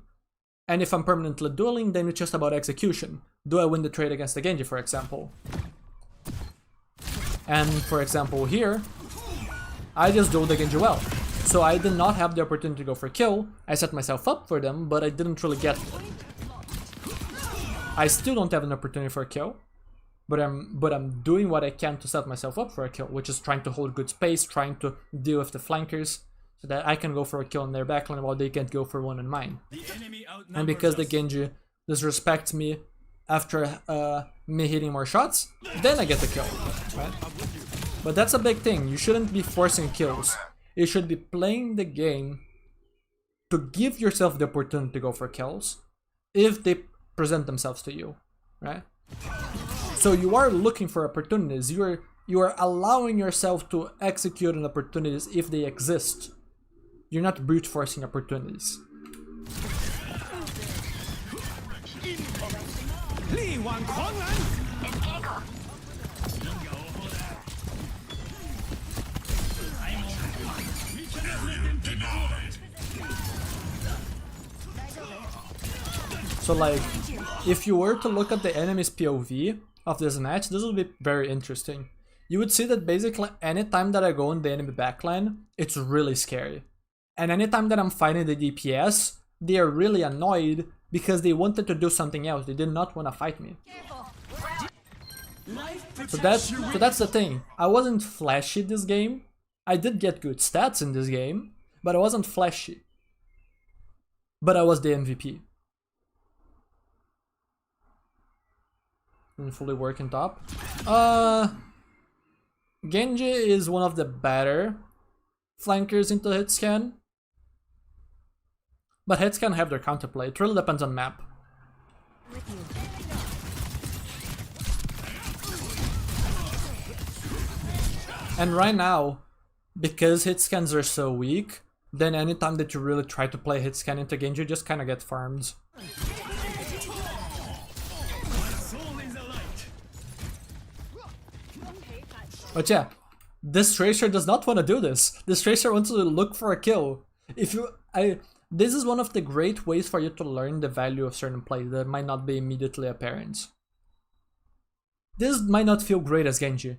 And if I'm permanently dueling, then it's just about execution. Do I win the trade against the Genji, for example? And for example here, I just dueled the Genji well. So I did not have the opportunity to go for kill. I set myself up for them, but I didn't really get it. I still don't have an opportunity for a kill, but I'm doing what I can to set myself up for a kill, which is trying to hold good space, trying to deal with the flankers, so that I can go for a kill in their backline while they can't go for one in mine. And because the Genji disrespects me after me hitting more shots, then I get the kill, right? But that's a big thing. You shouldn't be forcing kills. You should be playing the game to give yourself the opportunity to go for kills if they present themselves to you, right? So you are looking for opportunities. You are allowing yourself to execute on opportunities if they exist. You're not brute forcing opportunities. So like, if you were to look at the enemy's POV of this match, this will be very interesting. You would see that basically anytime that I go in the enemy backline, it's really scary. And anytime that I'm fighting the DPS, they are really annoyed because they wanted to do something else. They did not want to fight me. So that's the thing. I wasn't flashy this game. I did get good stats in this game, but I wasn't flashy. But I was the MVP. And fully working top. Genji is one of the better flankers into hitscan. But hitscan have their counterplay. It really depends on map. And right now, because hitscans are so weak, then anytime that you really try to play hitscan into Genji, you just kind of get farmed. But yeah, this Tracer does not want to do this. This Tracer wants to look for a kill. This is one of the great ways for you to learn the value of certain plays that might not be immediately apparent. This might not feel great as Genji,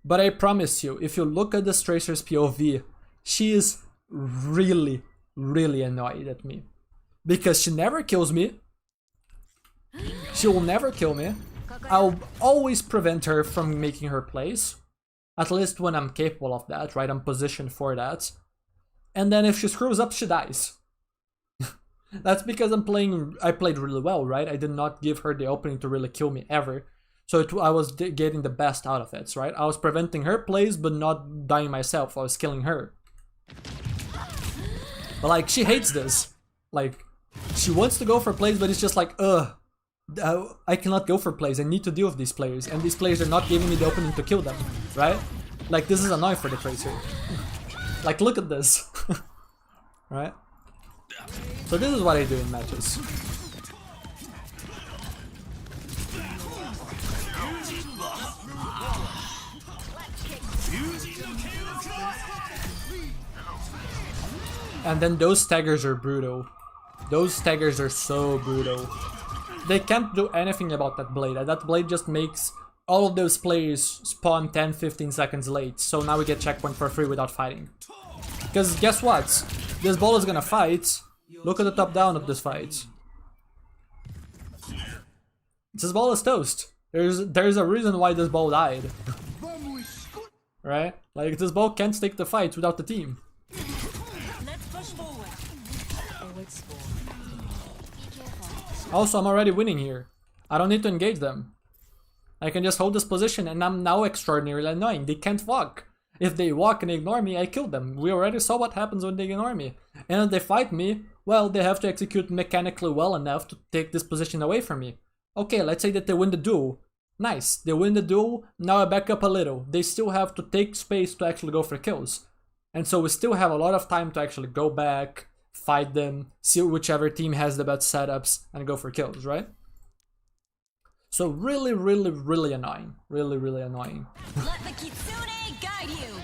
but I promise you, if you look at this Tracer's POV, she is really, really annoyed at me. Because she never kills me. She will never kill me. I'll always prevent her from making her plays. At least when I'm capable of that, right? I'm positioned for that. And then if she screws up, she dies. That's because I played really well, right? I did not give her the opening to really kill me ever. So I was getting the best out of it, right? I was preventing her plays, but not dying myself. I was killing her. But like, she hates this. Like, she wants to go for plays, but it's just like, I cannot go for plays. I need to deal with these players, and these players are not giving me the opening to kill them, right? Like, this is annoying for the Tracer. Like, look at this. Right? So this is what I do in matches. And then those staggers are brutal. Those staggers are so brutal. They can't do anything about that blade. That blade just makes all of those players spawn 10-15 seconds late. So now we get checkpoint for free without fighting. Because guess what? This ball is gonna fight. Look at the top down of this fight. This ball is toast. There's a reason why this ball died. Right? Like, this ball can't take the fight without the team. Let's push forward. Also, I'm already winning here. I don't need to engage them. I can just hold this position and I'm now extraordinarily annoying. They can't walk. If they walk and ignore me, I kill them. We already saw what happens when they ignore me. And if they fight me, well, they have to execute mechanically well enough to take this position away from me. Okay, let's say that they win the duel. Nice, they win the duel, now I back up a little. They still have to take space to actually go for kills. And so we still have a lot of time to actually go back, fight them, see whichever team has the best setups, and go for kills, right? So really, really, really annoying. Really, really annoying. Let the kitsune guide you.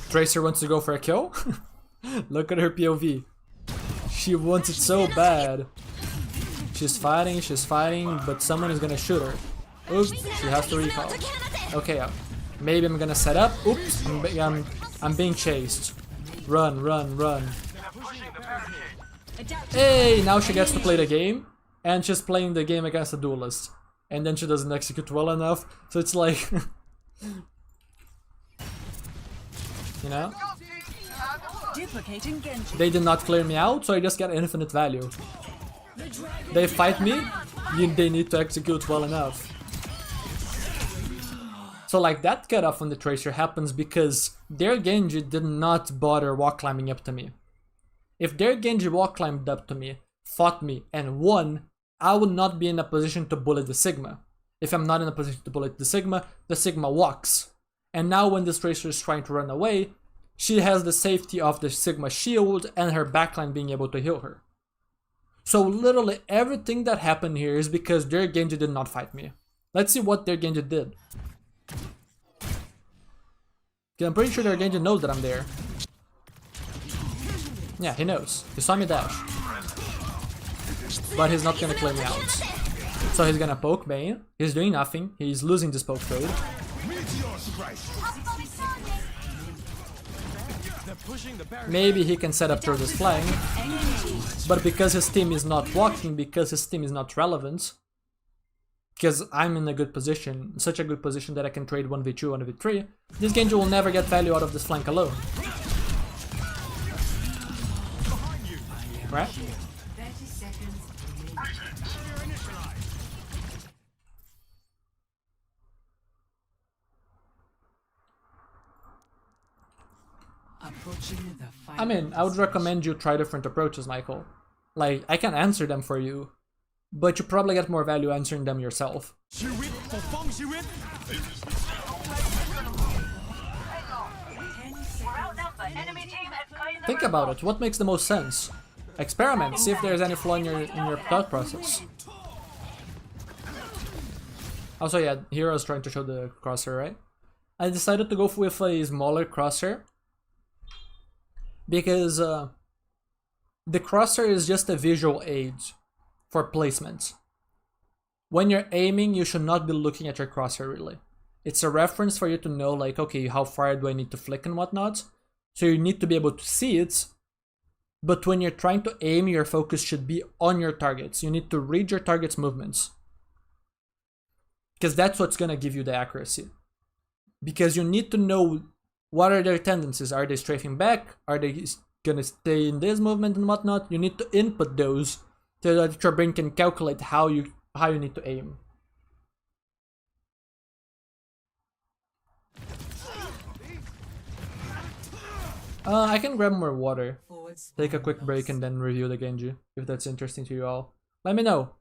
Tracer wants to go for a kill? Look at her POV. She wants it so bad. She's fighting, but someone is gonna shoot her. Oops, she has to recall. Okay, maybe I'm gonna set up. Oops, I'm being chased. Run, run, run. Hey, now she gets to play the game, and she's playing the game against a duelist. And then she doesn't execute well enough, so it's like... you know? Duplicating Genji. They did not clear me out, so I just get infinite value. They fight me, they need to execute well enough. So like that cutoff on the Tracer happens because their Genji did not bother wall climbing up to me. If their Genji wall climbed up to me, fought me, and won, I would not be in a position to bullet the Sigma. If I'm not in a position to bullet the Sigma walks. And now when this Tracer is trying to run away, she has the safety of the Sigma shield and her backline being able to heal her. So literally everything that happened here is because their Genji did not fight me. Let's see what their Genji did. I'm pretty sure their Genji knows that I'm there. Yeah, he knows. He saw me dash. But he's not gonna clear me out. So he's gonna poke Bane. He's doing nothing. He's losing this poke trade. Maybe he can set up through this flank. But because his team is not walking, because his team is not relevant, because I'm in a good position, such a good position that I can trade 1v2, 1v3, this Genji will never get value out of this flank alone. Right? 30 seconds. Approaching the final I mean, I would recommend you try different approaches, Michael. Like, I can answer them for you, but you probably get more value answering them yourself. Think about it, what makes the most sense? Experiment, see if there's any flaw in your thought process. Also, yeah, here I was trying to show the crosshair, right? I decided to go with a smaller crosshair because the crosshair is just a visual aid for placement. When you're aiming, you should not be looking at your crosshair really. It's a reference for you to know, like, okay, how far do I need to flick and whatnot. So you need to be able to see it, but when you're trying to aim, your focus should be on your targets. You need to read your target's movements, because that's what's gonna give you the accuracy. Because you need to know what are their tendencies. Are they strafing back? Are they gonna stay in this movement and whatnot? You need to input those so that your brain can calculate how you need to aim. I can grab more water, take a quick break, and then review the Genji, if that's interesting to you all. Let me know.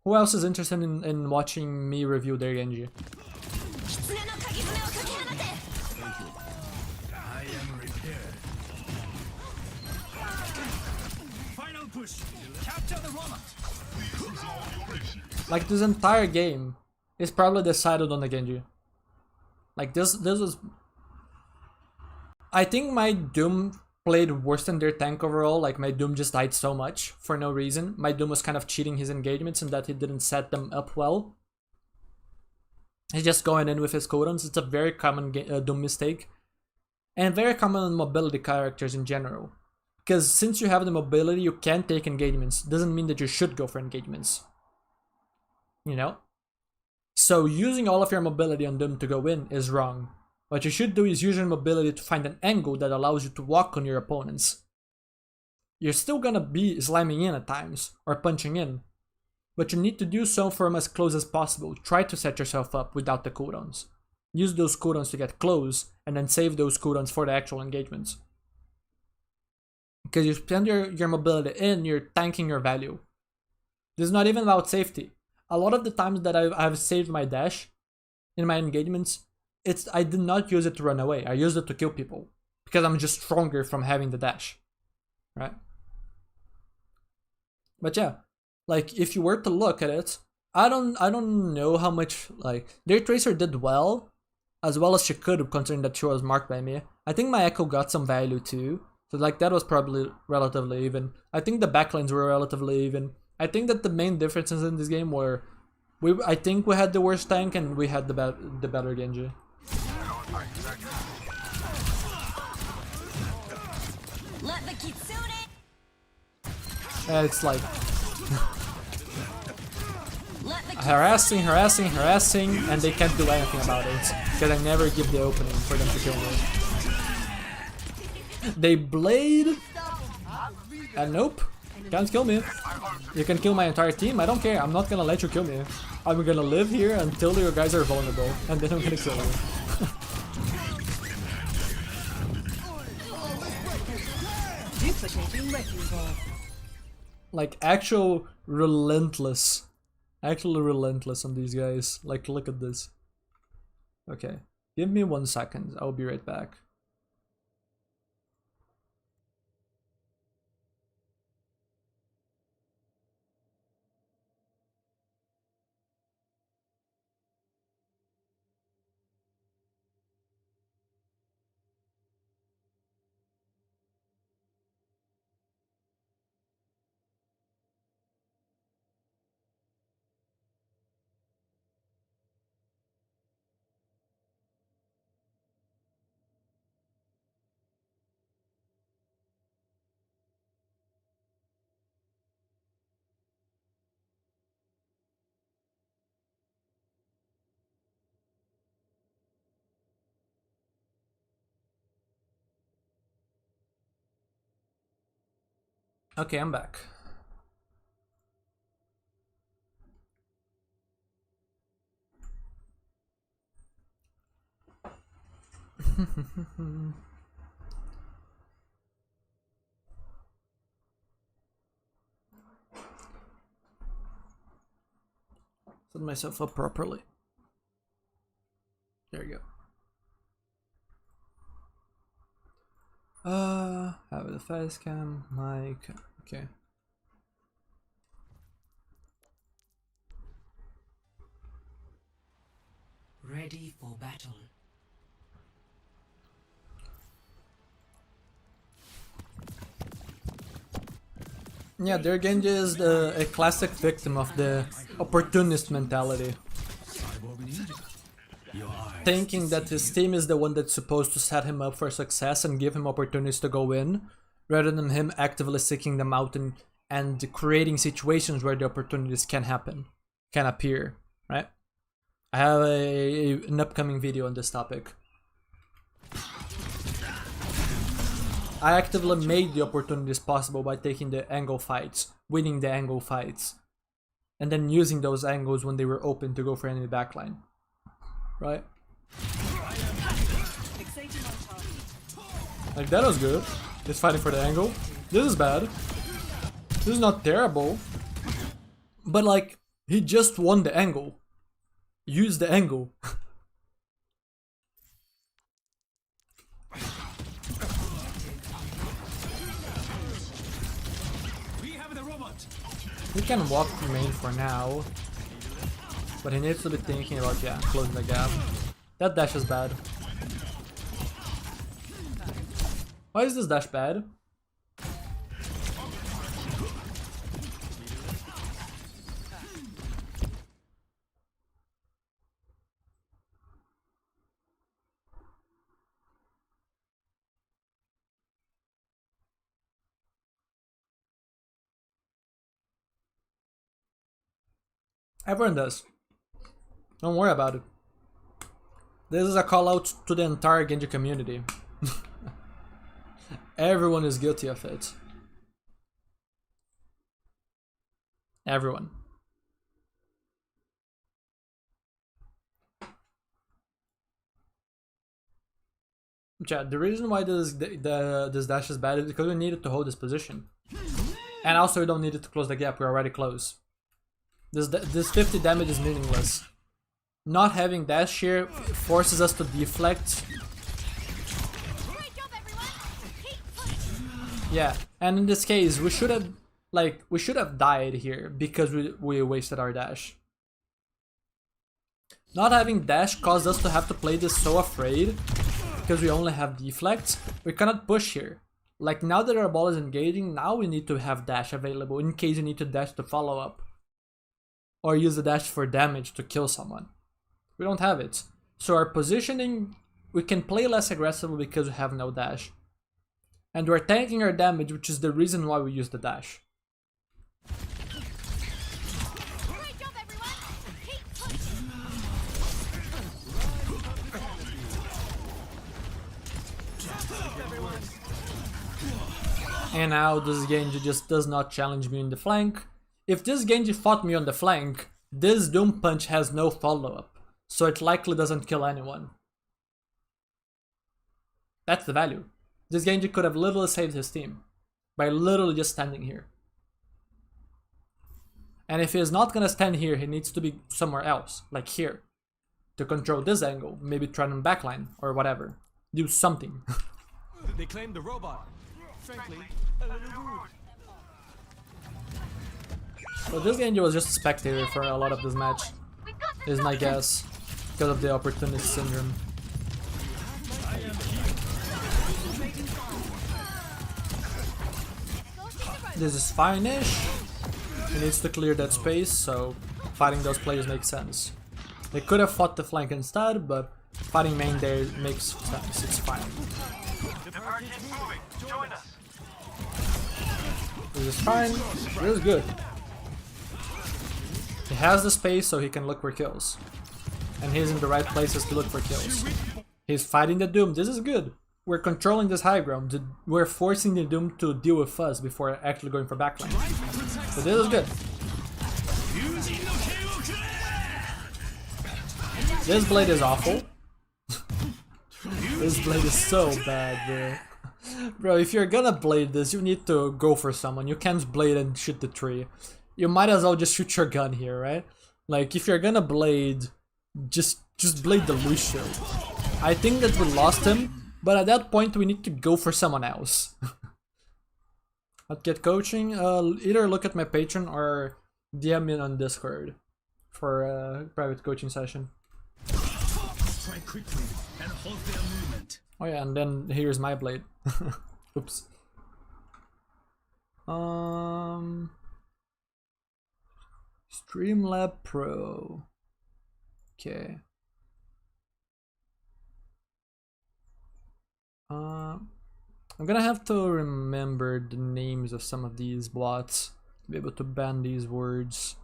Who else is interested in watching me review their Genji? I am repaired. Final push. Capture the Roma. Like, this entire game is probably decided on the Genji. Like, this was... I think my Doom played worse than their tank overall. Like, my Doom just died so much for no reason. My Doom was kind of cheating his engagements in that he didn't set them up well. He's just going in with his cooldowns. It's a very common Doom mistake. And very common on mobility characters in general. Because since you have the mobility, you can take engagements. Doesn't mean that you should go for engagements. You know? So using all of your mobility on Doom to go in is wrong. What you should do is use your mobility to find an angle that allows you to walk on your opponents. You're still gonna be slamming in at times, or punching in, but you need to do so from as close as possible. Try to set yourself up without the cooldowns. Use those cooldowns to get close, and then save those cooldowns for the actual engagements. Because you spend your mobility in, you're tanking your value. This is not even about safety. A lot of the times that I've saved my dash in my engagements, I did not use it to run away. I used it to kill people because I'm just stronger from having the dash. right? But yeah, like if you were to look at it, I don't know how much like their Tracer did well as she could, considering that she was marked by me. I think my Echo got some value too. So like that was probably relatively even. I think the backlines were relatively even. I think that the main differences in this game were I think we had the worst tank and we had the better Genji. Let the kitsune. It's like Let the harassing, and they can't do anything about it because I never give the opening for them to kill me. They blade, and nope, can't kill me. You can kill my entire team, I don't care. I'm not gonna let you kill me. I'm gonna live here until your guys are vulnerable, and then I'm gonna kill you. Duplicating wrecking ball. Like actually relentless on these guys. Like look at this. Okay, give me 1 second, I'll be right back. Okay, I'm back. Set myself up properly. There you go. Have the face cam, mic, okay. Ready for battle. Yeah, their Genji is a classic victim of the opportunist mentality. Thinking that his team is the one that's supposed to set him up for success and give him opportunities to go in, rather than him actively seeking them out and creating situations where the opportunities can happen, can appear, right? I have an upcoming video on this topic. I actively made the opportunities possible by taking the angle fights, winning the angle fights, and then using those angles when they were open to go for enemy backline, right? Like that was good. He's fighting for the angle. This is bad. This is not terrible. But like, he just won the angle. Use the angle. He can walk main for now. But he needs to be thinking about, yeah, closing the gap. That dash is bad. Why is this dash bad? Everyone does. Don't worry about it. This is a call out to the entire Genji community. Everyone is guilty of it. Everyone. Chat, the reason why this dash is bad is because we needed to hold this position. And also we don't need it to close the gap, we're already close. This 50 damage is meaningless. Not having dash here forces us to deflect. Yeah, and in this case, we should have died here because we wasted our dash. Not having dash caused us to have to play this so afraid because we only have deflect. We cannot push here. Like now that our ball is engaging, now we need to have dash available in case you need to dash to follow up. Or use the dash for damage to kill someone. We don't have it. So our positioning, we can play less aggressively because we have no dash. And we're tanking our damage, which is the reason why we use the dash. Great job, everyone! Keep pushing! And now this Genji just does not challenge me in the flank. If this Genji fought me on the flank, this Doom Punch has no follow-up, so it likely doesn't kill anyone. That's the value. This Genji could have literally saved his team by literally just standing here. And if he is not gonna stand here, he needs to be somewhere else, like here, to control this angle, maybe try on backline or whatever. Do something. They claim the robot. Frankly, a little rude. So this Genji was just a spectator for a lot of this match, is my guess, because of the opportunist syndrome. This is fine-ish. He needs to clear that space, so fighting those players makes sense. They could have fought the flank instead, but fighting main there makes sense. It's fine. This is fine. This is good. He has the space so he can look for kills. And he's in the right places to look for kills. He's fighting the Doom. This is good. We're controlling this high ground. We're forcing the Doom to deal with us before actually going for backline. So this is good. This blade is awful. This blade is so bad, bro. Bro, if you're gonna blade this, you need to go for someone. You can't blade and shoot the tree. You might as well just shoot your gun here, right? Like, if you're gonna blade, just blade the Lucio. I think that we lost him, but at that point we need to go for someone else. Not get coaching, either look at my Patreon or DM me on Discord for a private coaching session. Try quickly and hold their movement. Oh yeah, and then here's my blade. Oops. Streamlab Pro. Okay. I'm gonna have to remember the names of some of these bots to be able to ban these words.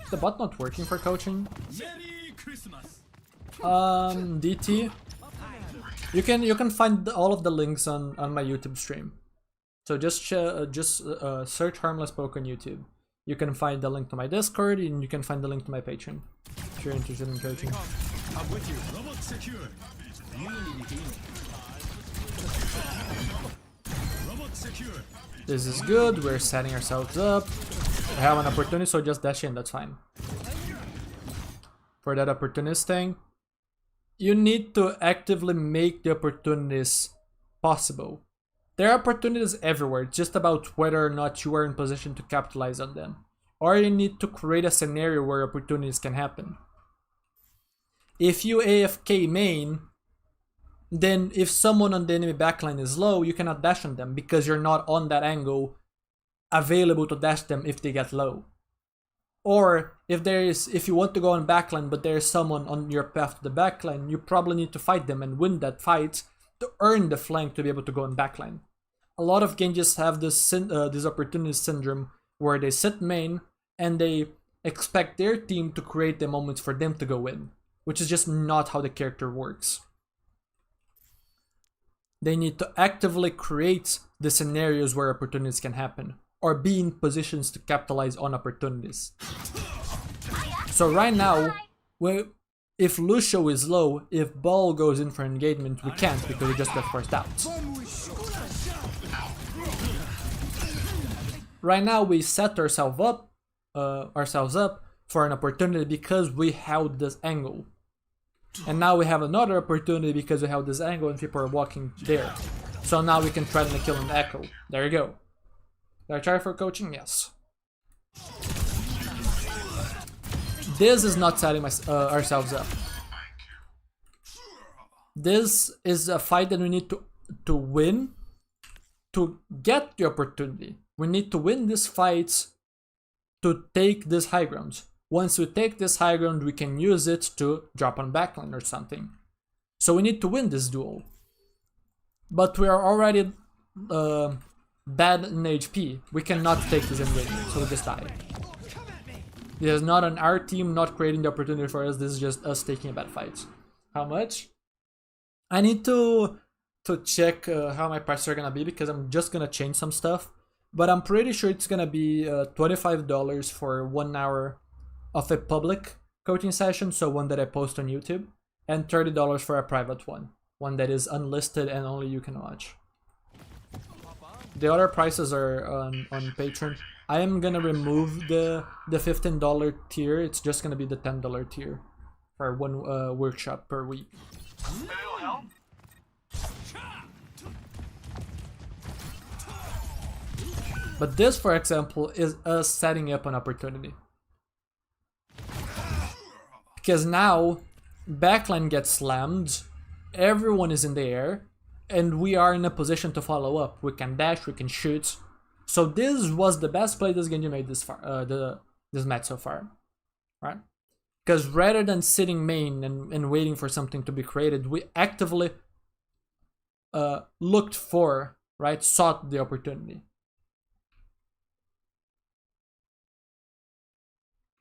Is the bot not working for coaching? Merry Christmas. DT. You can find all of the links on my YouTube stream. So just search Harmless Poke on YouTube. You can find the link to my Discord and you can find the link to my Patreon if you're interested in coaching. I'm with you. Robot secure. Robot secure. This is good. We're setting ourselves up. We have an opportunity, so just dash in. That's fine. For that opportunist thing, you need to actively make the opportunities possible. There are opportunities everywhere, it's just about whether or not you are in position to capitalize on them. Or you need to create a scenario where opportunities can happen. If you AFK main, then if someone on the enemy backline is low, you cannot dash on them because you're not on that angle available to dash them if they get low. Or if you want to go on backline but there is someone on your path to the backline, you probably need to fight them and win that fight to earn the flank to be able to go on backline. A lot of Genjis have this opportunity syndrome where they sit main and they expect their team to create the moments for them to go in, which is just not how the character works. They need to actively create the scenarios where opportunities can happen, or be in positions to capitalize on opportunities. So right now, if Lucio is low, if Ball goes in for engagement, we can't because we just got forced out. Right now we set ourselves up for an opportunity because we held this angle. And now we have another opportunity because we have this angle and people are walking there. So now we can threaten a kill and echo. There you go. Did I try for coaching? Yes. This is not setting ourselves up. This is a fight that we need to win to get the opportunity. We need to win these fights to take this high ground. Once we take this high ground, we can use it to drop on backline or something. So we need to win this duel. But we are already bad in HP. We cannot take this in win, so we just die. This is not on our team not creating the opportunity for us, this is just us taking a bad fight. How much? I need to check how my prices are gonna be because I'm just gonna change some stuff. But I'm pretty sure it's gonna be $25 for 1 hour of a public coaching session, so one that I post on YouTube, and $30 for a private one that is unlisted and only you can watch. The other prices are on Patreon. I am gonna remove the $15 tier. It's just gonna be the $10 tier for one workshop per week. But this, for example, is us setting up an opportunity. Because now, backline gets slammed, everyone is in the air, and we are in a position to follow up. We can dash, we can shoot. So this was the best play this Genji made this match so far, right? Because rather than sitting main and waiting for something to be created, we actively looked for, right, sought the opportunity.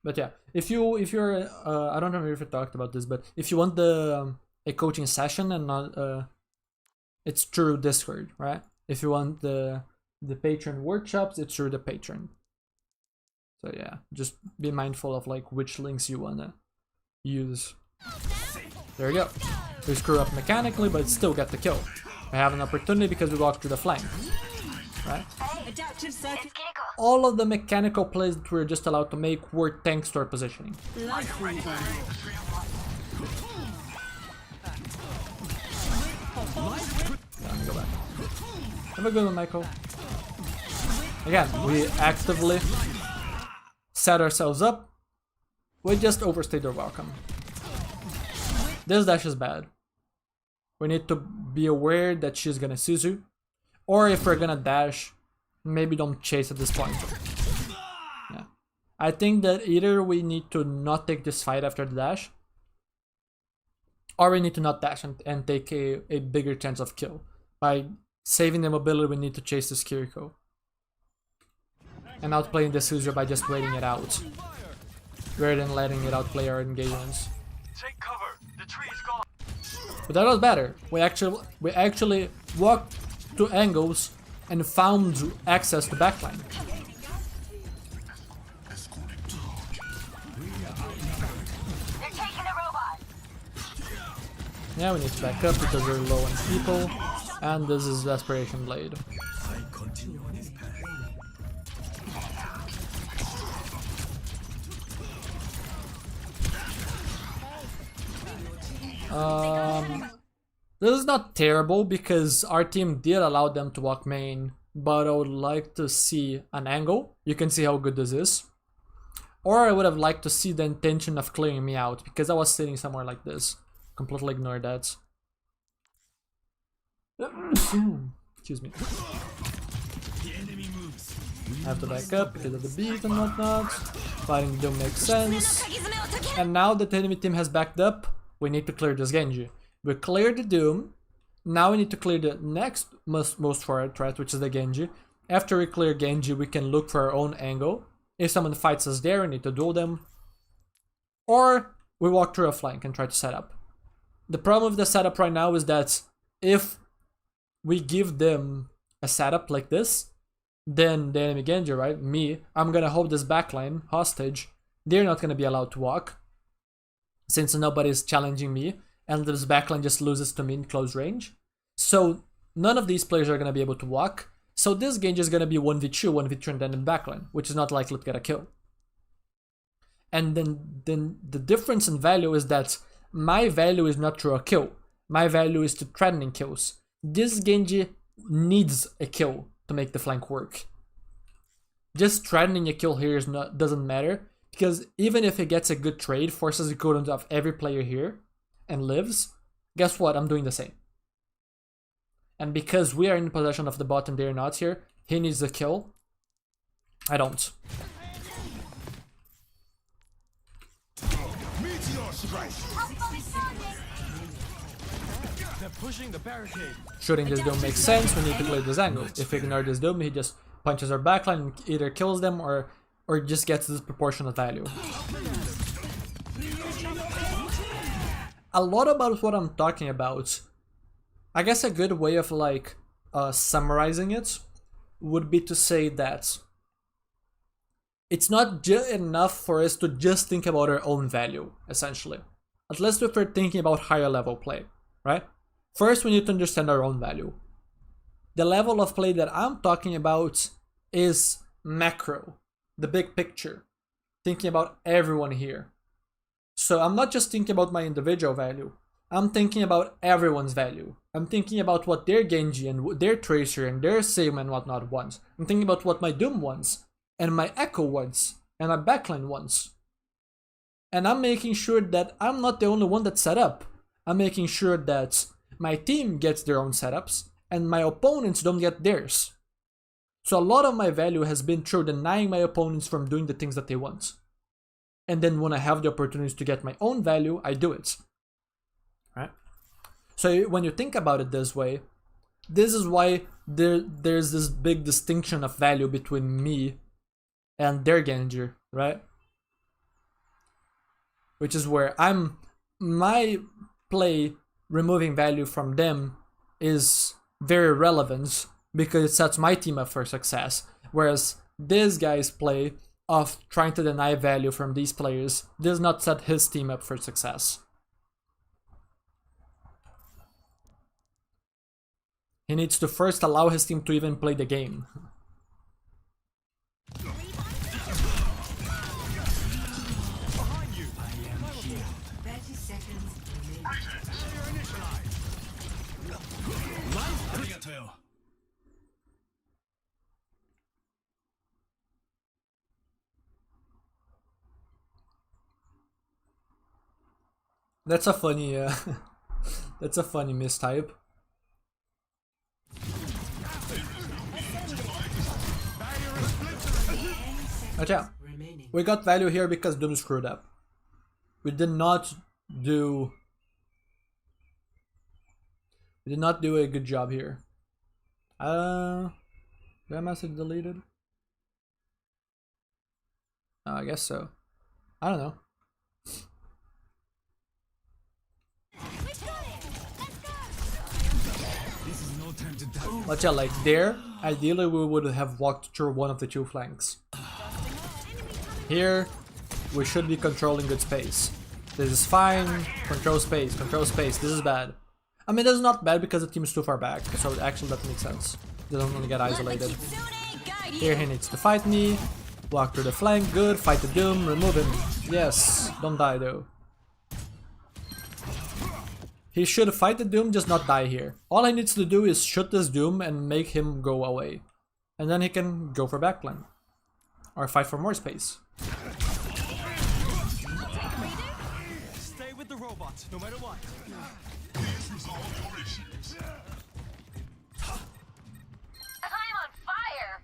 But yeah, if you're I don't know if we talked about this, but if you want a coaching session and not it's through Discord, right? If you want the Patreon workshops, it's through the Patreon. So yeah, just be mindful of like which links you wanna use. There we go. We screw up mechanically, but still get the kill. We have an opportunity because we walked through the flank, right? Adaptive circuit. All of the mechanical plays that we're just allowed to make were thanks to our positioning. Life reborn. Yeah, let me go back. Have a good one, Michael. Again, we actively set ourselves up. We just overstayed our welcome. This dash is bad. We need to be aware that she's gonna Suzu. Or if we're gonna dash, maybe don't chase at this point. Yeah. I think that either we need to not take this fight after the dash, or we need to not dash and take a bigger chance of kill. By saving the mobility, we need to chase this Kiriko. And outplaying the Suzu by just waiting it out, rather than letting it outplay our engagements. Take cover. The tree is gone. But that was better. We actually walked to angles and found access to backline. They're taking the robot. Yeah, we need to back up because we're low on people, and this is Desperation Blade. I continue on this path. This is not terrible because our team did allow them to walk main, but I would like to see an angle. You can see how good this is. Or I would have liked to see the intention of clearing me out because I was sitting somewhere like this. Completely ignored that. Excuse me. The enemy moves. I have to back up because of the beat and whatnot. Fighting Doom makes sense. And now that the enemy team has backed up, we need to clear this Genji. We cleared the Doom. Now we need to clear the next most forward threat, which is the Genji. After we clear Genji, we can look for our own angle. If someone fights us there, we need to duel them. Or we walk through a flank and try to set up. The problem with the setup right now is that if we give them a setup like this, then the enemy Genji, right, me, I'm gonna hold this backline hostage. They're not gonna be allowed to walk, since nobody's challenging me, and this backline just loses to me in close range. So none of these players are gonna be able to walk. So this Genji is gonna be 1v2, 1v3 and then in backline, which is not likely to get a kill. And then the difference in value is that my value is not through a kill. My value is to threatening kills. This Genji needs a kill to make the flank work. Just threatening a kill here doesn't matter, because even if he gets a good trade, forces the cooldown of every player here, and lives, guess what? I'm doing the same. And because we are in possession of the bot and they're not here, he needs a kill. I don't. Meteor strike. They're pushing the barricade. Shooting this dome makes sense. We need to play this angle. If we ignore this dome, he just punches our backline and either kills them or just gets disproportionate value. A lot about what I'm talking about, I guess a good way of like summarizing it would be to say that it's not enough for us to just think about our own value, essentially. At least if we're thinking about higher level play, right? First, we need to understand our own value. The level of play that I'm talking about is macro, the big picture, thinking about everyone here. So I'm not just thinking about my individual value, I'm thinking about everyone's value. I'm thinking about what their Genji and their Tracer and their Sigma and whatnot wants. I'm thinking about what my Doom wants, and my Echo wants, and my backline wants. And I'm making sure that I'm not the only one that's set up. I'm making sure that my team gets their own setups, and my opponents don't get theirs. So a lot of my value has been through denying my opponents from doing the things that they want. And then when I have the opportunities to get my own value, I do it. Right? So when you think about it this way, this is why there's this big distinction of value between me and their Genji, right? Which is where my play removing value from them is very relevant because it sets my team up for success. Whereas this guy's play of trying to deny value from these players does not set his team up for success. He needs to first allow his team to even play the game. Behind you. I am healed. 30 seconds remaining. Barrier initialized. Arigato. That's a funny, that's a funny mistype. But yeah, Remaining. we got value here because Doom screwed up. We did not do a good job here. Did that message deleted? Oh, I guess so. I don't know. We've got it. Let's go. This is no time to die. But yeah, like there, ideally we would have walked through one of the two flanks. Here, we should be controlling good space. This is fine. Control space, control space. This is bad. I mean, this is not bad because the team is too far back, so actually that makes sense. They don't want to get isolated. Here he needs to fight me. Walk through the flank, good. Fight the Doom, remove him. Yes, don't die though. He should fight the Doom, just not die here. All he needs to do is shoot this Doom and make him go away. And then he can go for backline. Or fight for more space. Stay with the robot, no matter what. I'm on fire.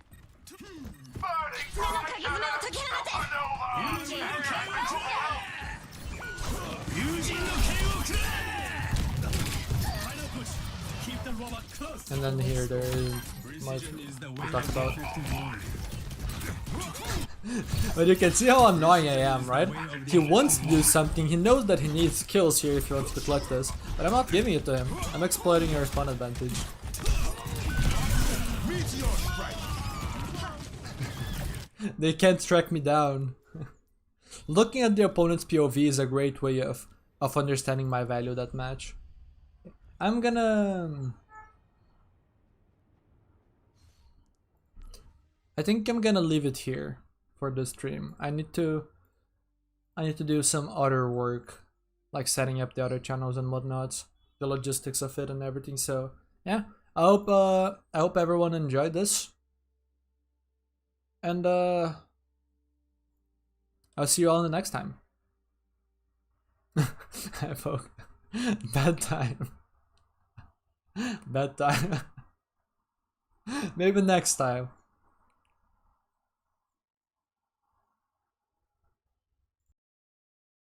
Keep the robot close. And then here there is much Is the to way talk about. to But you can see how annoying I am, right? He wants to do something, he knows that he needs kills here if he wants to collect this, but I'm not giving it to him. I'm exploiting your spawn advantage. Meteor strike. They can't track me down. Looking at the opponent's POV is a great way of understanding my value that match. I'm gonna... I think I'm gonna leave it here for the stream. I need to do some other work like setting up the other channels and whatnot, the logistics of it and everything. So yeah, I hope everyone enjoyed this, and I'll see you all in the next time. Bedtime. Bedtime. Maybe next time.